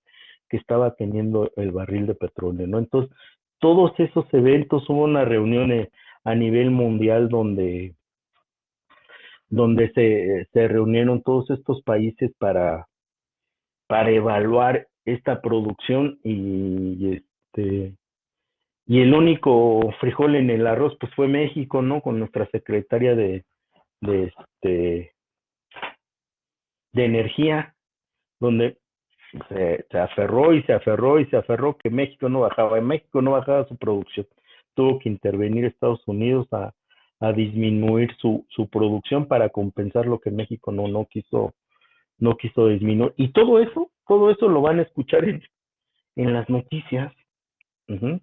estaba teniendo el barril de petróleo, ¿no? Entonces, todos esos eventos, hubo una reunión a nivel mundial donde se reunieron todos estos países para evaluar esta producción y el único frijol en el arroz pues fue México, ¿no? Con nuestra secretaria de, este, de energía, donde se aferró y se aferró y se aferró que México no bajaba. En México no bajaba su producción. Tuvo que intervenir Estados Unidos a disminuir su producción para compensar lo que México no quiso disminuir. Y todo eso lo van a escuchar en las noticias. Uh -huh.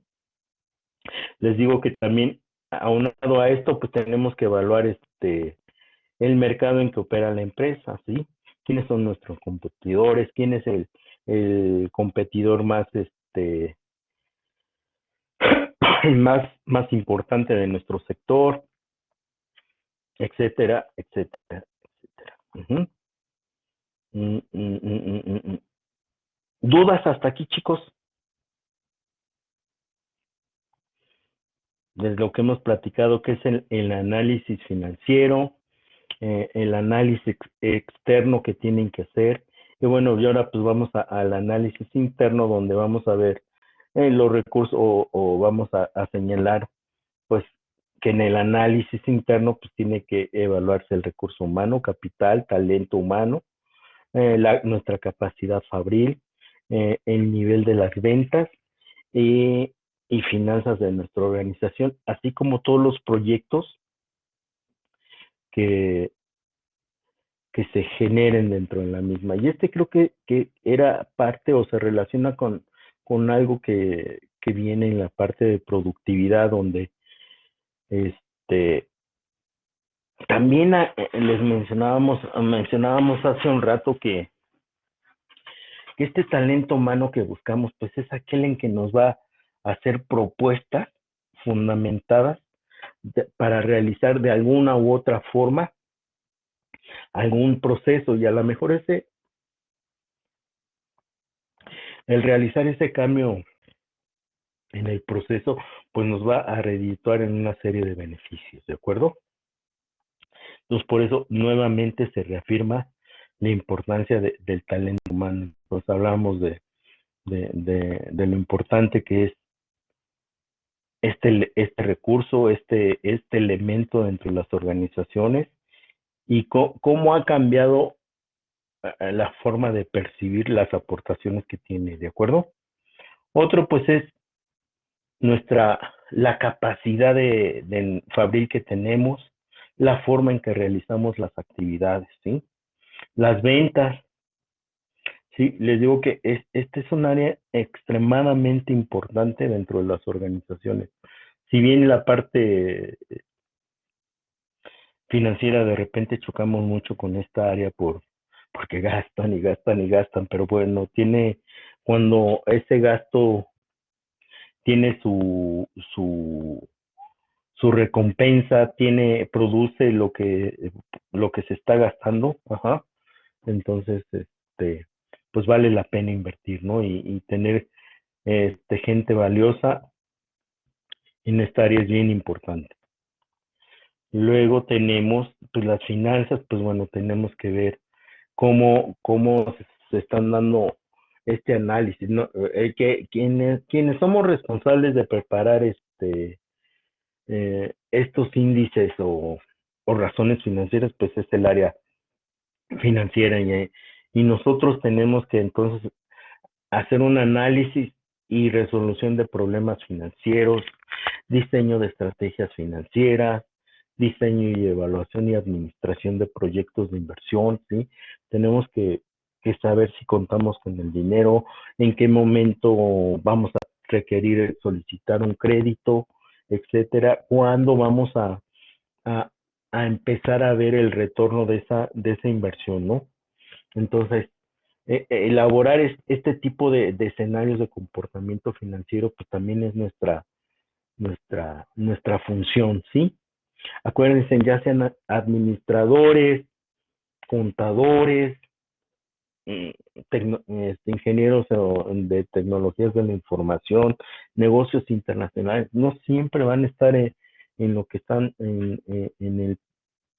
Les digo que también, aunado a esto, pues tenemos que evaluar el mercado en que opera la empresa, ¿sí? ¿Quiénes son nuestros competidores? ¿Quién es el competidor más, más importante de nuestro sector, etcétera, etcétera, etcétera? Ujú. Mm, mm, mm, mm, mm, mm. ¿Dudas hasta aquí, chicos? De lo que hemos platicado, que es el análisis financiero, el análisis externo que tienen que hacer. Y bueno, y ahora pues vamos al análisis interno, donde vamos a ver los recursos, o vamos a señalar pues que en el análisis interno pues tiene que evaluarse el recurso humano, capital, talento humano, nuestra capacidad fabril, el nivel de las ventas y, y finanzas de nuestra organización, así como todos los proyectos que, que se generen dentro de la misma. Y creo que era parte, o se relaciona con algo que viene en la parte de productividad, donde este también les mencionábamos hace un rato que este talento humano que buscamos, pues es aquel en que nos va a hacer propuestas fundamentadas para realizar de alguna u otra forma algún proceso, y a lo mejor el realizar ese cambio en el proceso, pues nos va a redituar en una serie de beneficios, ¿de acuerdo? Entonces, por eso nuevamente se reafirma la importancia del talento humano. Pues hablamos de lo importante que es este recurso, este elemento dentro de las organizaciones, y cómo ha cambiado la forma de percibir las aportaciones que tiene, ¿de acuerdo? Otro pues es la capacidad de fabril que tenemos, la forma en que realizamos las actividades, ¿sí? Las ventas, sí, les digo que este es un área extremadamente importante dentro de las organizaciones. Si bien la parte financiera de repente chocamos mucho con esta área porque gastan y gastan y gastan, pero bueno, cuando ese gasto tiene su recompensa, produce lo que se está gastando, ajá, entonces, pues vale la pena invertir, ¿no? Y tener gente valiosa en esta área es bien importante. Luego tenemos pues las finanzas, pues bueno, tenemos que ver cómo se están dando este análisis, ¿no? Quienes somos responsables de preparar estos índices o razones financieras, pues es el área financiera, y nosotros tenemos que entonces hacer un análisis y resolución de problemas financieros, diseño de estrategias financieras, diseño y evaluación y administración de proyectos de inversión, ¿sí? Tenemos que saber si contamos con el dinero, en qué momento vamos a requerir solicitar un crédito, etcétera, cuándo vamos a, a empezar a ver el retorno de esa inversión, ¿no? Entonces, elaborar este tipo de escenarios de comportamiento financiero, pues también es nuestra función, ¿sí? Acuérdense, ya sean administradores, contadores, mm, ingenieros de tecnologías de la información, negocios internacionales, no siempre van a estar en lo que están en el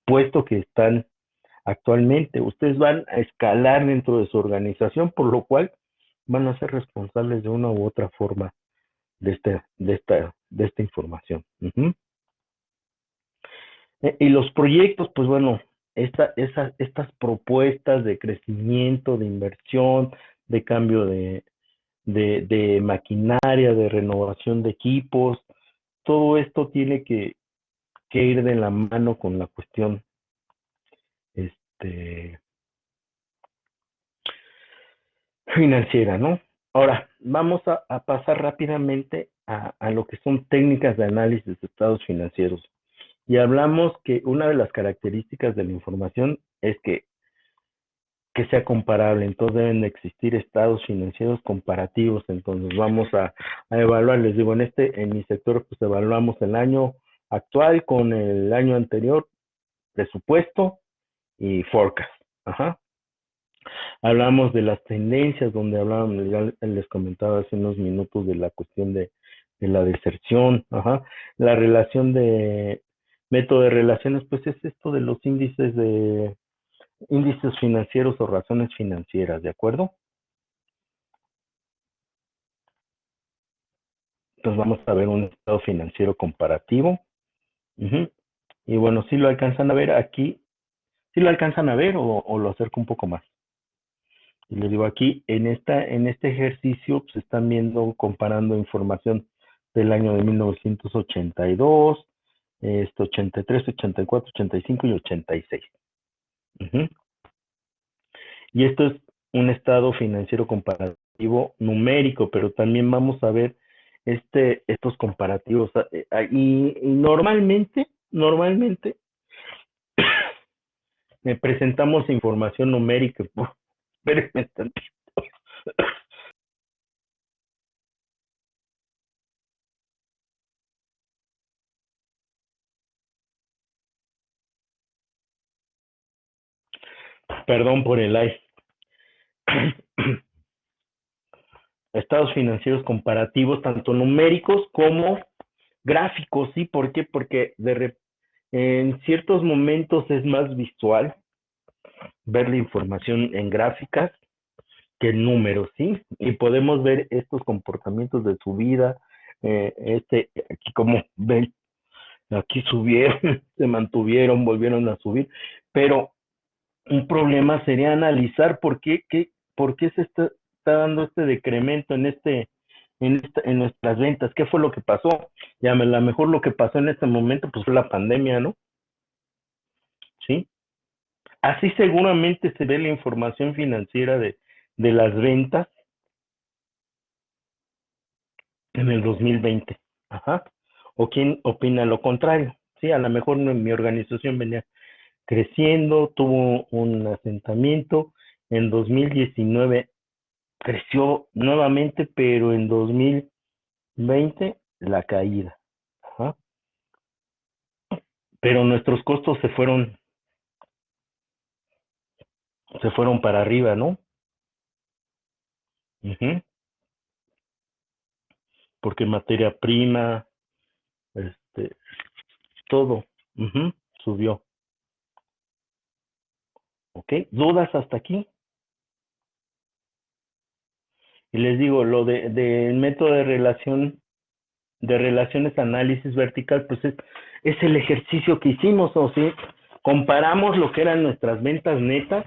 puesto que están actualmente. Ustedes van a escalar dentro de su organización, por lo cual van a ser responsables de una u otra forma de esta información. Ujú. Y los proyectos, pues bueno, estas propuestas de crecimiento, de inversión, de cambio de maquinaria, de renovación de equipos, todo esto tiene que ir de la mano con la cuestión este, financiera, ¿no? Ahora, vamos a pasar rápidamente a lo que son técnicas de análisis de estados financieros. Y hablamos que una de las características de la información es que sea comparable, entonces deben de existir estados financieros comparativos, entonces vamos a evaluar, les digo, en mi sector pues evaluamos el año actual con el año anterior, presupuesto y forecast. Ajá. Hablamos de las tendencias, donde hablábamos, ya les comentaba hace unos minutos de la cuestión de la deserción, ajá. La relación de método de relaciones, pues es esto de los índices financieros o razones financieras, ¿de acuerdo? Entonces vamos a ver un estado financiero comparativo. Ujú. Y bueno, si lo alcanzan a ver aquí, si lo alcanzan a ver o lo acerco un poco más. Y les digo aquí, en este ejercicio se están viendo, comparando información del año de 1982, 83, 84, 85 y 86. Ujú. Y esto es un estado financiero comparativo numérico, pero también vamos a ver estos comparativos. Y normalmente presentamos información numérica. Espérenme tantito. Perdón por el live. Estados financieros comparativos, tanto numéricos como gráficos, ¿sí? ¿Por qué? Porque en ciertos momentos es más visual ver la información en gráficas que en números, ¿sí? Y podemos ver estos comportamientos de subida, aquí como ven, aquí subieron, se mantuvieron, volvieron a subir, pero un problema sería analizar por qué está dando este decremento en nuestras ventas, qué fue lo que pasó. Ya a lo mejor lo que pasó en este momento pues fue la pandemia, ¿no? Sí. Así seguramente se ve la información financiera de las ventas en el 2020. Ajá. ¿O quién opina lo contrario? Sí, a lo mejor mi organización venía creciendo, tuvo un asentamiento. En 2019 creció nuevamente, pero en 2020 la caída. Ajá. Pero nuestros costos se fueron para arriba, ¿no? Ujú. Porque materia prima, este, todo, ujú, subió. ¿Ok? ¿Dudas hasta aquí? Y les digo, lo del método de relaciones análisis vertical, pues es el ejercicio que hicimos, o sí, comparamos lo que eran nuestras ventas netas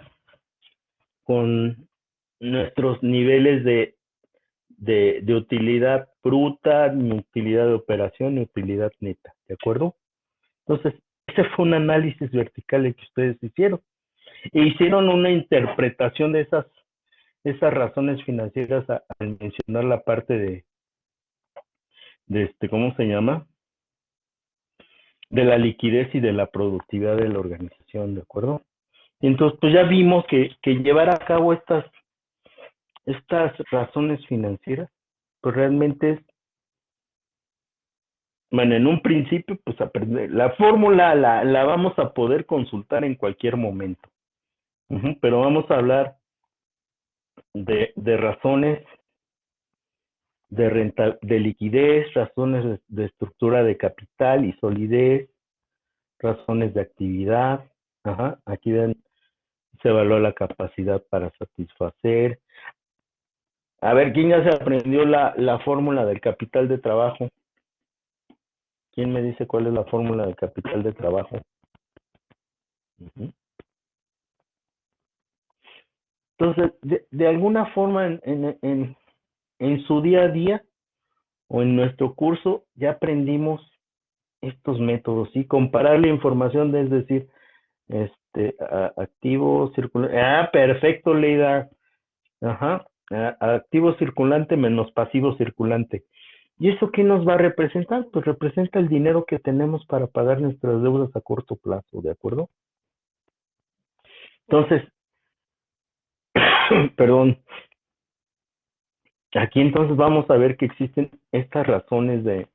con nuestros niveles de utilidad bruta, ni utilidad de operación, ni utilidad neta, ¿de acuerdo? Entonces, ese fue un análisis vertical el que ustedes hicieron. E hicieron una interpretación de esas razones financieras al mencionar la parte ¿cómo se llama? De la liquidez y de la productividad de la organización, ¿de acuerdo? Y entonces, pues ya vimos que llevar a cabo estas razones financieras, pues realmente es, bueno, en un principio, pues aprender. La fórmula la vamos a poder consultar en cualquier momento. Ujú. Pero vamos a hablar de razones de liquidez, razones de estructura de capital y solidez, razones de actividad. Ajá. Aquí ven, se evalúa la capacidad para satisfacer. A ver, ¿quién ya se aprendió la fórmula del capital de trabajo? ¿Quién me dice cuál es la fórmula del capital de trabajo? Ujú. Entonces, de alguna forma en su día a día o en nuestro curso ya aprendimos estos métodos y comparar la información, es decir, activo circulante. Ah, perfecto, Leida. Ajá. Activo circulante menos pasivo circulante. ¿Y eso qué nos va a representar? Pues representa el dinero que tenemos para pagar nuestras deudas a corto plazo, ¿de acuerdo? Entonces, perdón, aquí entonces vamos a ver que existen estas razones de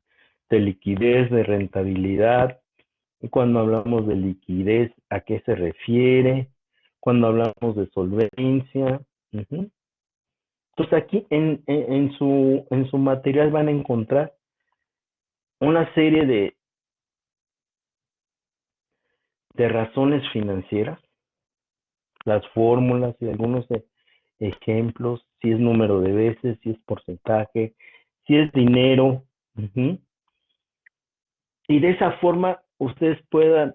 liquidez, de rentabilidad. Y cuando hablamos de liquidez, ¿a qué se refiere? Cuando hablamos de solvencia. Uh-huh. Entonces aquí en su material van a encontrar una serie de razones financieras, las fórmulas y algunos ejemplos, si es número de veces, si es porcentaje, si es dinero. Uh-huh. Y de esa forma ustedes puedan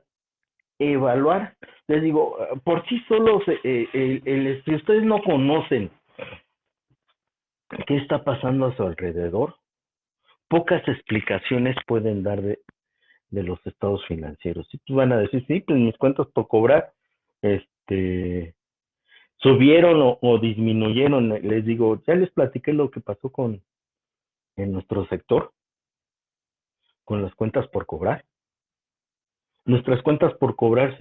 evaluar. Les digo, por sí solos, si ustedes no conocen qué está pasando a su alrededor, pocas explicaciones pueden dar de los estados financieros. Si tú van a decir, sí, pues mis cuentas por cobrar, este, subieron o disminuyeron, les digo, ya les platiqué lo que pasó en nuestro sector, con las cuentas por cobrar. Nuestras cuentas por cobrar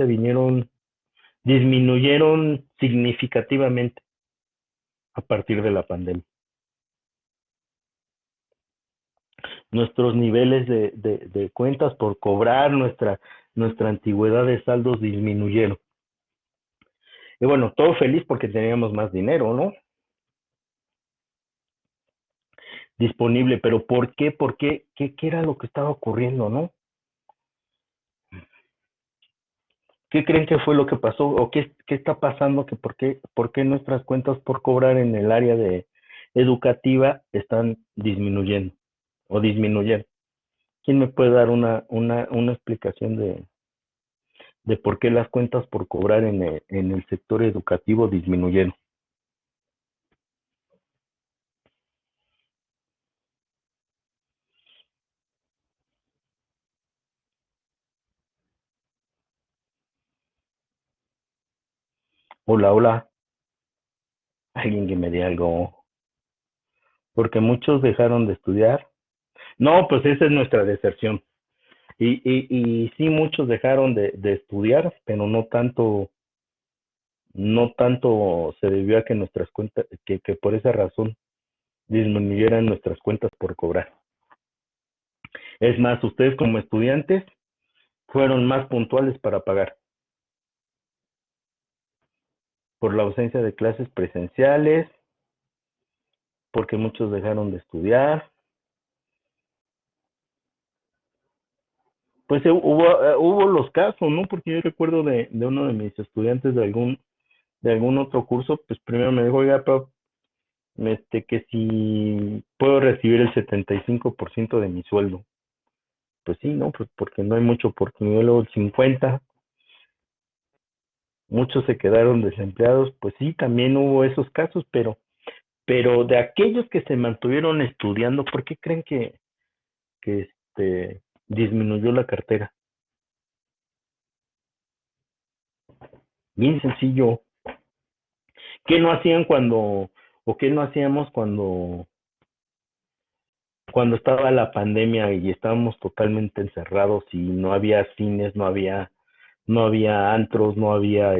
disminuyeron significativamente a partir de la pandemia. Nuestros niveles de cuentas por cobrar, nuestra antigüedad de saldos disminuyeron. Y bueno, todo feliz porque teníamos más dinero, ¿no? Disponible, pero ¿por qué? ¿Por qué? ¿Qué era lo que estaba ocurriendo, no? ¿Qué creen que fue lo que pasó? ¿O qué está pasando? ¿Por qué nuestras cuentas por cobrar en el área educativa están disminuyendo o disminuyendo? ¿Quién me puede dar una explicación de por qué las cuentas por cobrar en el sector educativo disminuyeron? Hola, hola, alguien que me diga algo. Porque muchos dejaron de estudiar. No, pues esa es nuestra deserción. Y sí, muchos dejaron de estudiar, pero no tanto se debió a que nuestras cuentas, que por esa razón disminuyeran nuestras cuentas por cobrar. Es más, ustedes como estudiantes fueron más puntuales para pagar por la ausencia de clases presenciales, porque muchos dejaron de estudiar. Pues hubo los casos, ¿no? Porque yo recuerdo de uno de mis estudiantes de algún otro curso, pues primero me dijo, oiga, que si puedo recibir el 75% de mi sueldo. Pues sí, ¿no? Pues porque no hay mucha oportunidad, luego el 50%, muchos se quedaron desempleados, pues sí, también hubo esos casos, pero de aquellos que se mantuvieron estudiando, ¿por qué creen que disminuyó la cartera? Bien sencillo. ¿Qué no hacían o qué no hacíamos cuando estaba la pandemia y estábamos totalmente encerrados y no había cines, no había antros, no había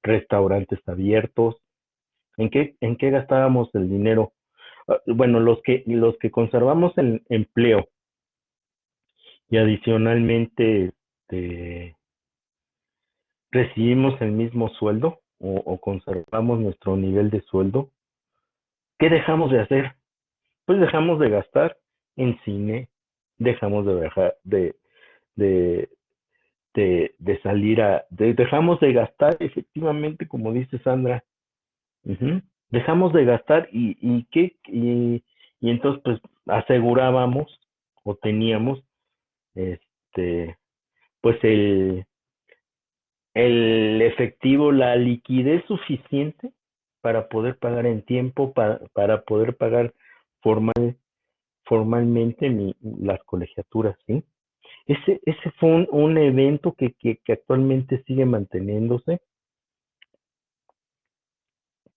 restaurantes abiertos? En qué gastábamos el dinero? Bueno, los que conservamos el empleo y adicionalmente recibimos el mismo sueldo o conservamos nuestro nivel de sueldo, ¿qué dejamos de hacer? Pues dejamos de gastar en cine, dejamos de viajar, de, salir dejamos de gastar efectivamente, como dice Sandra. Ujú. Dejamos de gastar y entonces pues asegurábamos o teníamos este pues el efectivo, la liquidez suficiente para poder pagar en tiempo, para poder pagar formalmente las colegiaturas, ¿sí? Ese fue un evento que actualmente sigue manteniéndose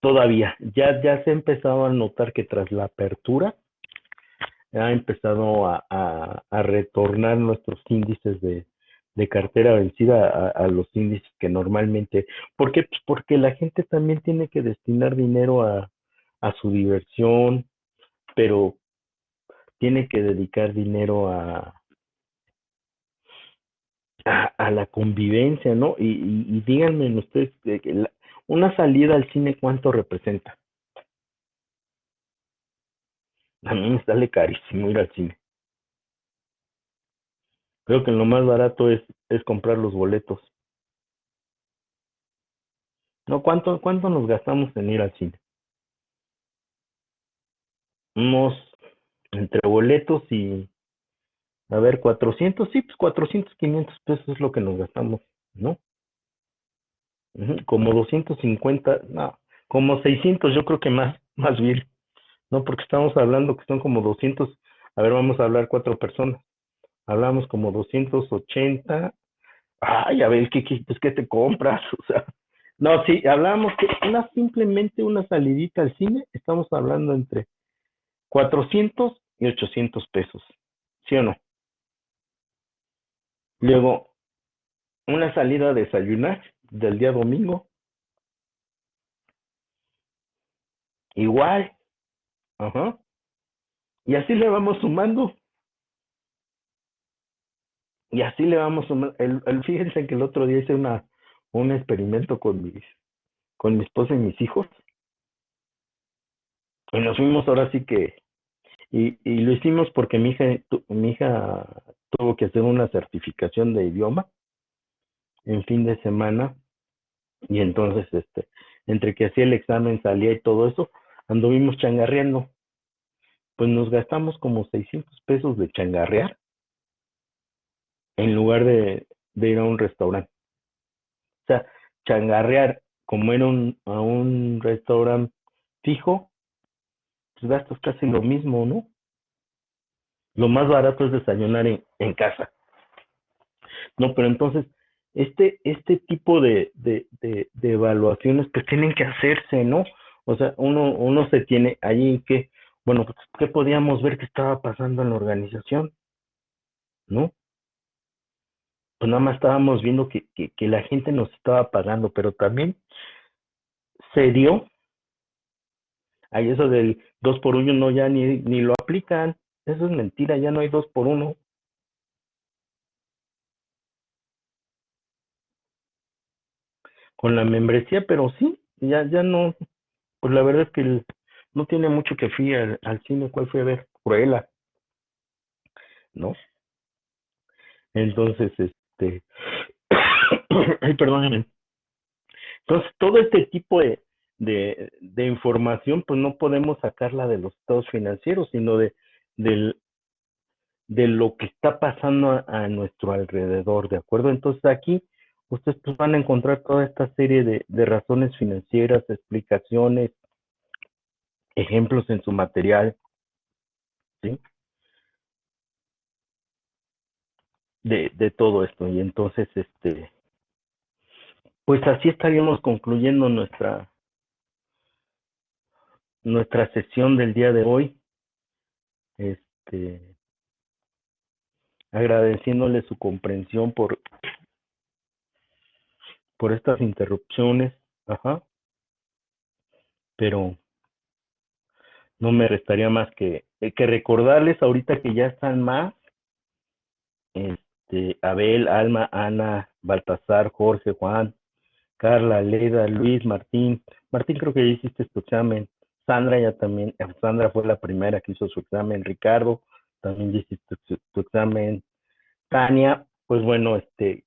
todavía. Ya se ha empezado a notar que tras la apertura, ha empezado a retornar nuestros índices de cartera vencida a los índices que normalmente. ¿Por qué? Pues porque la gente también tiene que destinar dinero a su diversión, pero tiene que dedicar dinero a la convivencia, ¿no? Y díganme ustedes, una salida al cine, ¿cuánto representa? A mí me sale carísimo ir al cine. Creo que lo más barato es comprar los boletos. No, ¿cuánto nos gastamos en ir al cine? Unos, entre boletos y, a ver, 400, sí, pues 400, 500 pesos es lo que nos gastamos, ¿no? Ujú, como 250, no, como 600, yo creo que más bien, ¿no? Porque estamos hablando que son como 200, a ver, vamos a hablar cuatro personas, hablamos como 280. Ay, a ver, pues, ¿qué te compras? O sea, no, sí, hablamos que simplemente una salidita al cine, estamos hablando entre 400 y 800 pesos, ¿sí o no? Luego, una salida a desayunar del día domingo, igual, ajá, y así le vamos sumando, y así le vamos sumando. Fíjense que el otro día hice un experimento con mi esposa y mis hijos, y nos fuimos ahora sí que, y lo hicimos porque mi hija tuvo que hacer una certificación de idioma en fin de semana, y entonces, entre que hacía el examen, salía y todo eso, anduvimos changarreando. Pues nos gastamos como 600 pesos de changarrear en lugar de ir a un restaurante. O sea, changarrear como era a un restaurante fijo, pues gastas casi lo mismo, ¿no? Lo más barato es desayunar en casa. No, pero entonces, este tipo de evaluaciones pues tienen que hacerse, ¿no? O sea, uno se tiene allí que, bueno, pues, ¿qué podíamos ver que estaba pasando en la organización? ¿No? Pues nada más estábamos viendo que la gente nos estaba pagando, pero también se dio, ahí eso del 2 por 1 no, ya ni lo aplican, eso es mentira, ya no hay 2 por 1 con la membresía, pero sí, ya no, pues la verdad es que no tiene mucho que fui al cine, ¿cuál fui a ver? Cruella, ¿no? Entonces, ay, perdónenme. Entonces, todo este tipo de información, pues no podemos sacarla de los estados financieros, sino del, de lo que está pasando a nuestro alrededor, ¿de acuerdo? Entonces aquí ustedes pues, van a encontrar toda esta serie de razones financieras, explicaciones, ejemplos en su material, ¿sí? De todo esto. Y entonces, pues así estaríamos concluyendo nuestra sesión del día de hoy, este, agradeciéndole su comprensión por estas interrupciones, ajá, pero no me restaría más que recordarles ahorita que ya están más, Abel, Alma, Ana, Baltasar, Jorge, Juan, Carla, Leda, Luis, Martín. Martín, creo que ya hiciste tu examen. Sandra ya también, Sandra fue la primera que hizo su examen. Ricardo, también ya hiciste tu examen. Tania, pues bueno, que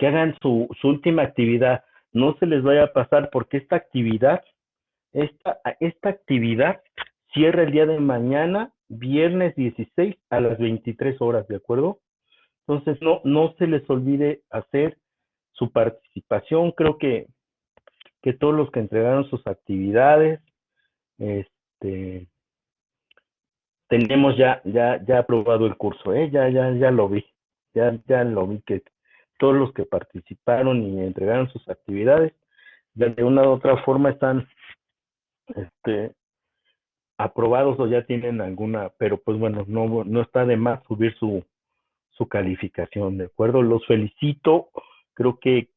hagan su última actividad. No se les vaya a pasar porque esta actividad cierra el día de mañana, viernes 16 a las 23 horas, ¿de acuerdo? Entonces, no se les olvide hacer su participación. Creo que todos los que entregaron sus actividades, este, tenemos ya aprobado el curso, ¿eh? Ya lo vi, ya lo vi que todos los que participaron y entregaron sus actividades, de una u otra forma están, este, aprobados o ya tienen alguna, pero pues bueno, no está de más subir su calificación, ¿de acuerdo? Los felicito, creo que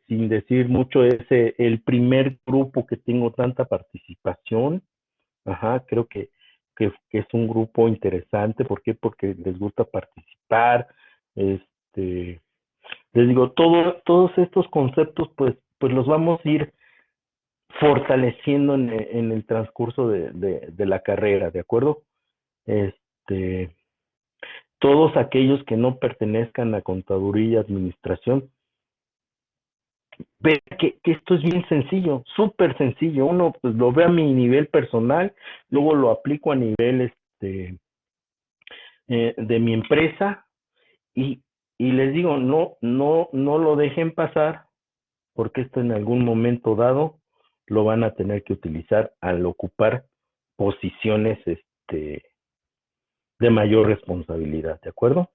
sin decir mucho, es el primer grupo que tengo tanta participación. Ajá, creo que es un grupo interesante. ¿Por qué? Porque les gusta participar. Este, les digo, todos estos conceptos, pues los vamos a ir fortaleciendo en el transcurso de la carrera, ¿de acuerdo? Este, todos aquellos que no pertenezcan a contaduría y administración, ver que esto es bien sencillo, súper sencillo. Uno pues lo ve a mi nivel personal, luego lo aplico a nivel de mi empresa y, y les digo, no lo dejen pasar porque esto en algún momento dado lo van a tener que utilizar al ocupar posiciones de mayor responsabilidad, ¿de acuerdo?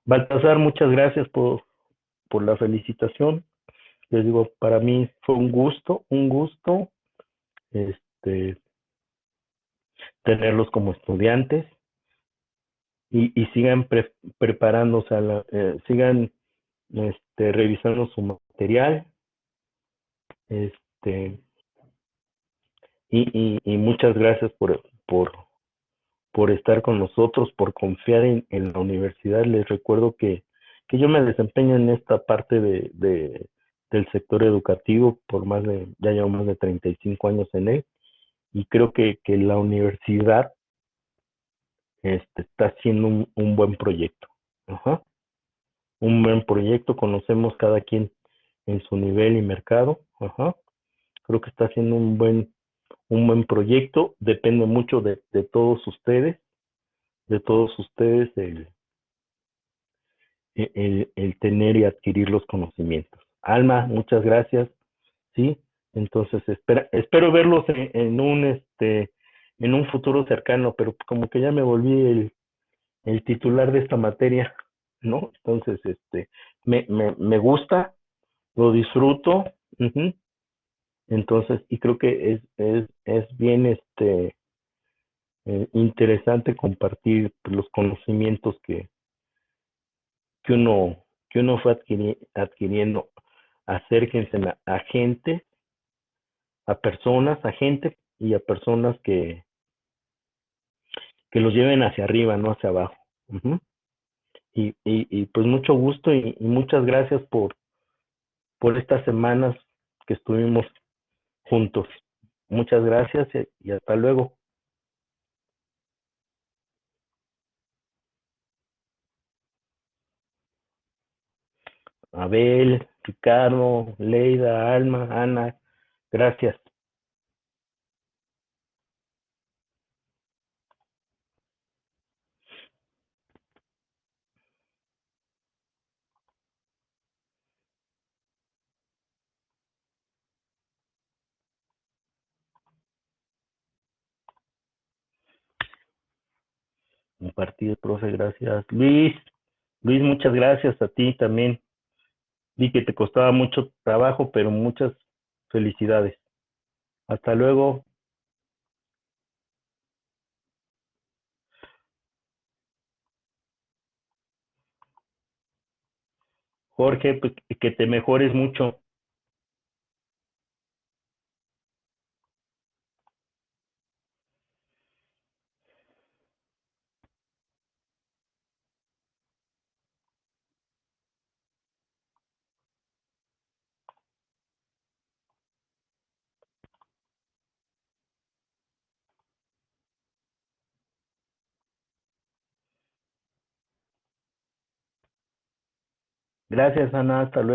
Baltasar, muchas gracias por la felicitación. Les digo, para mí fue un gusto, este, tenerlos como estudiantes y sigan preparándose, sigan revisando su material, este, y muchas gracias por estar con nosotros, por confiar en la universidad. Les recuerdo que yo me desempeño en esta parte del sector educativo ya llevo más de 35 años en él, y creo que la universidad está haciendo un buen proyecto. Ajá. Un buen proyecto, conocemos cada quien en su nivel y mercado. Ajá. Creo que está haciendo un buen proyecto, depende mucho de todos ustedes el tener y adquirir los conocimientos. Alma, muchas gracias, ¿sí? Entonces, espero verlos en un futuro cercano, pero como que ya me volví el titular de esta materia, ¿no? Entonces, me gusta, lo disfruto. Ujú. Entonces, y creo que es bien interesante compartir los conocimientos que uno, que uno fue adquiriendo. Acérquense a gente, a personas, a gente y a personas que los lleven hacia arriba, no hacia abajo. Ujú. Y pues mucho gusto y muchas gracias por estas semanas que estuvimos juntos. Muchas gracias y hasta luego. Abel, Ricardo, Leida, Alma, Ana, gracias. Compartir, profe, gracias. Luis, muchas gracias a ti también. Vi que te costaba mucho trabajo, pero muchas felicidades. Hasta luego, Jorge, pues, que te mejores mucho. Gracias, Ana, hasta luego.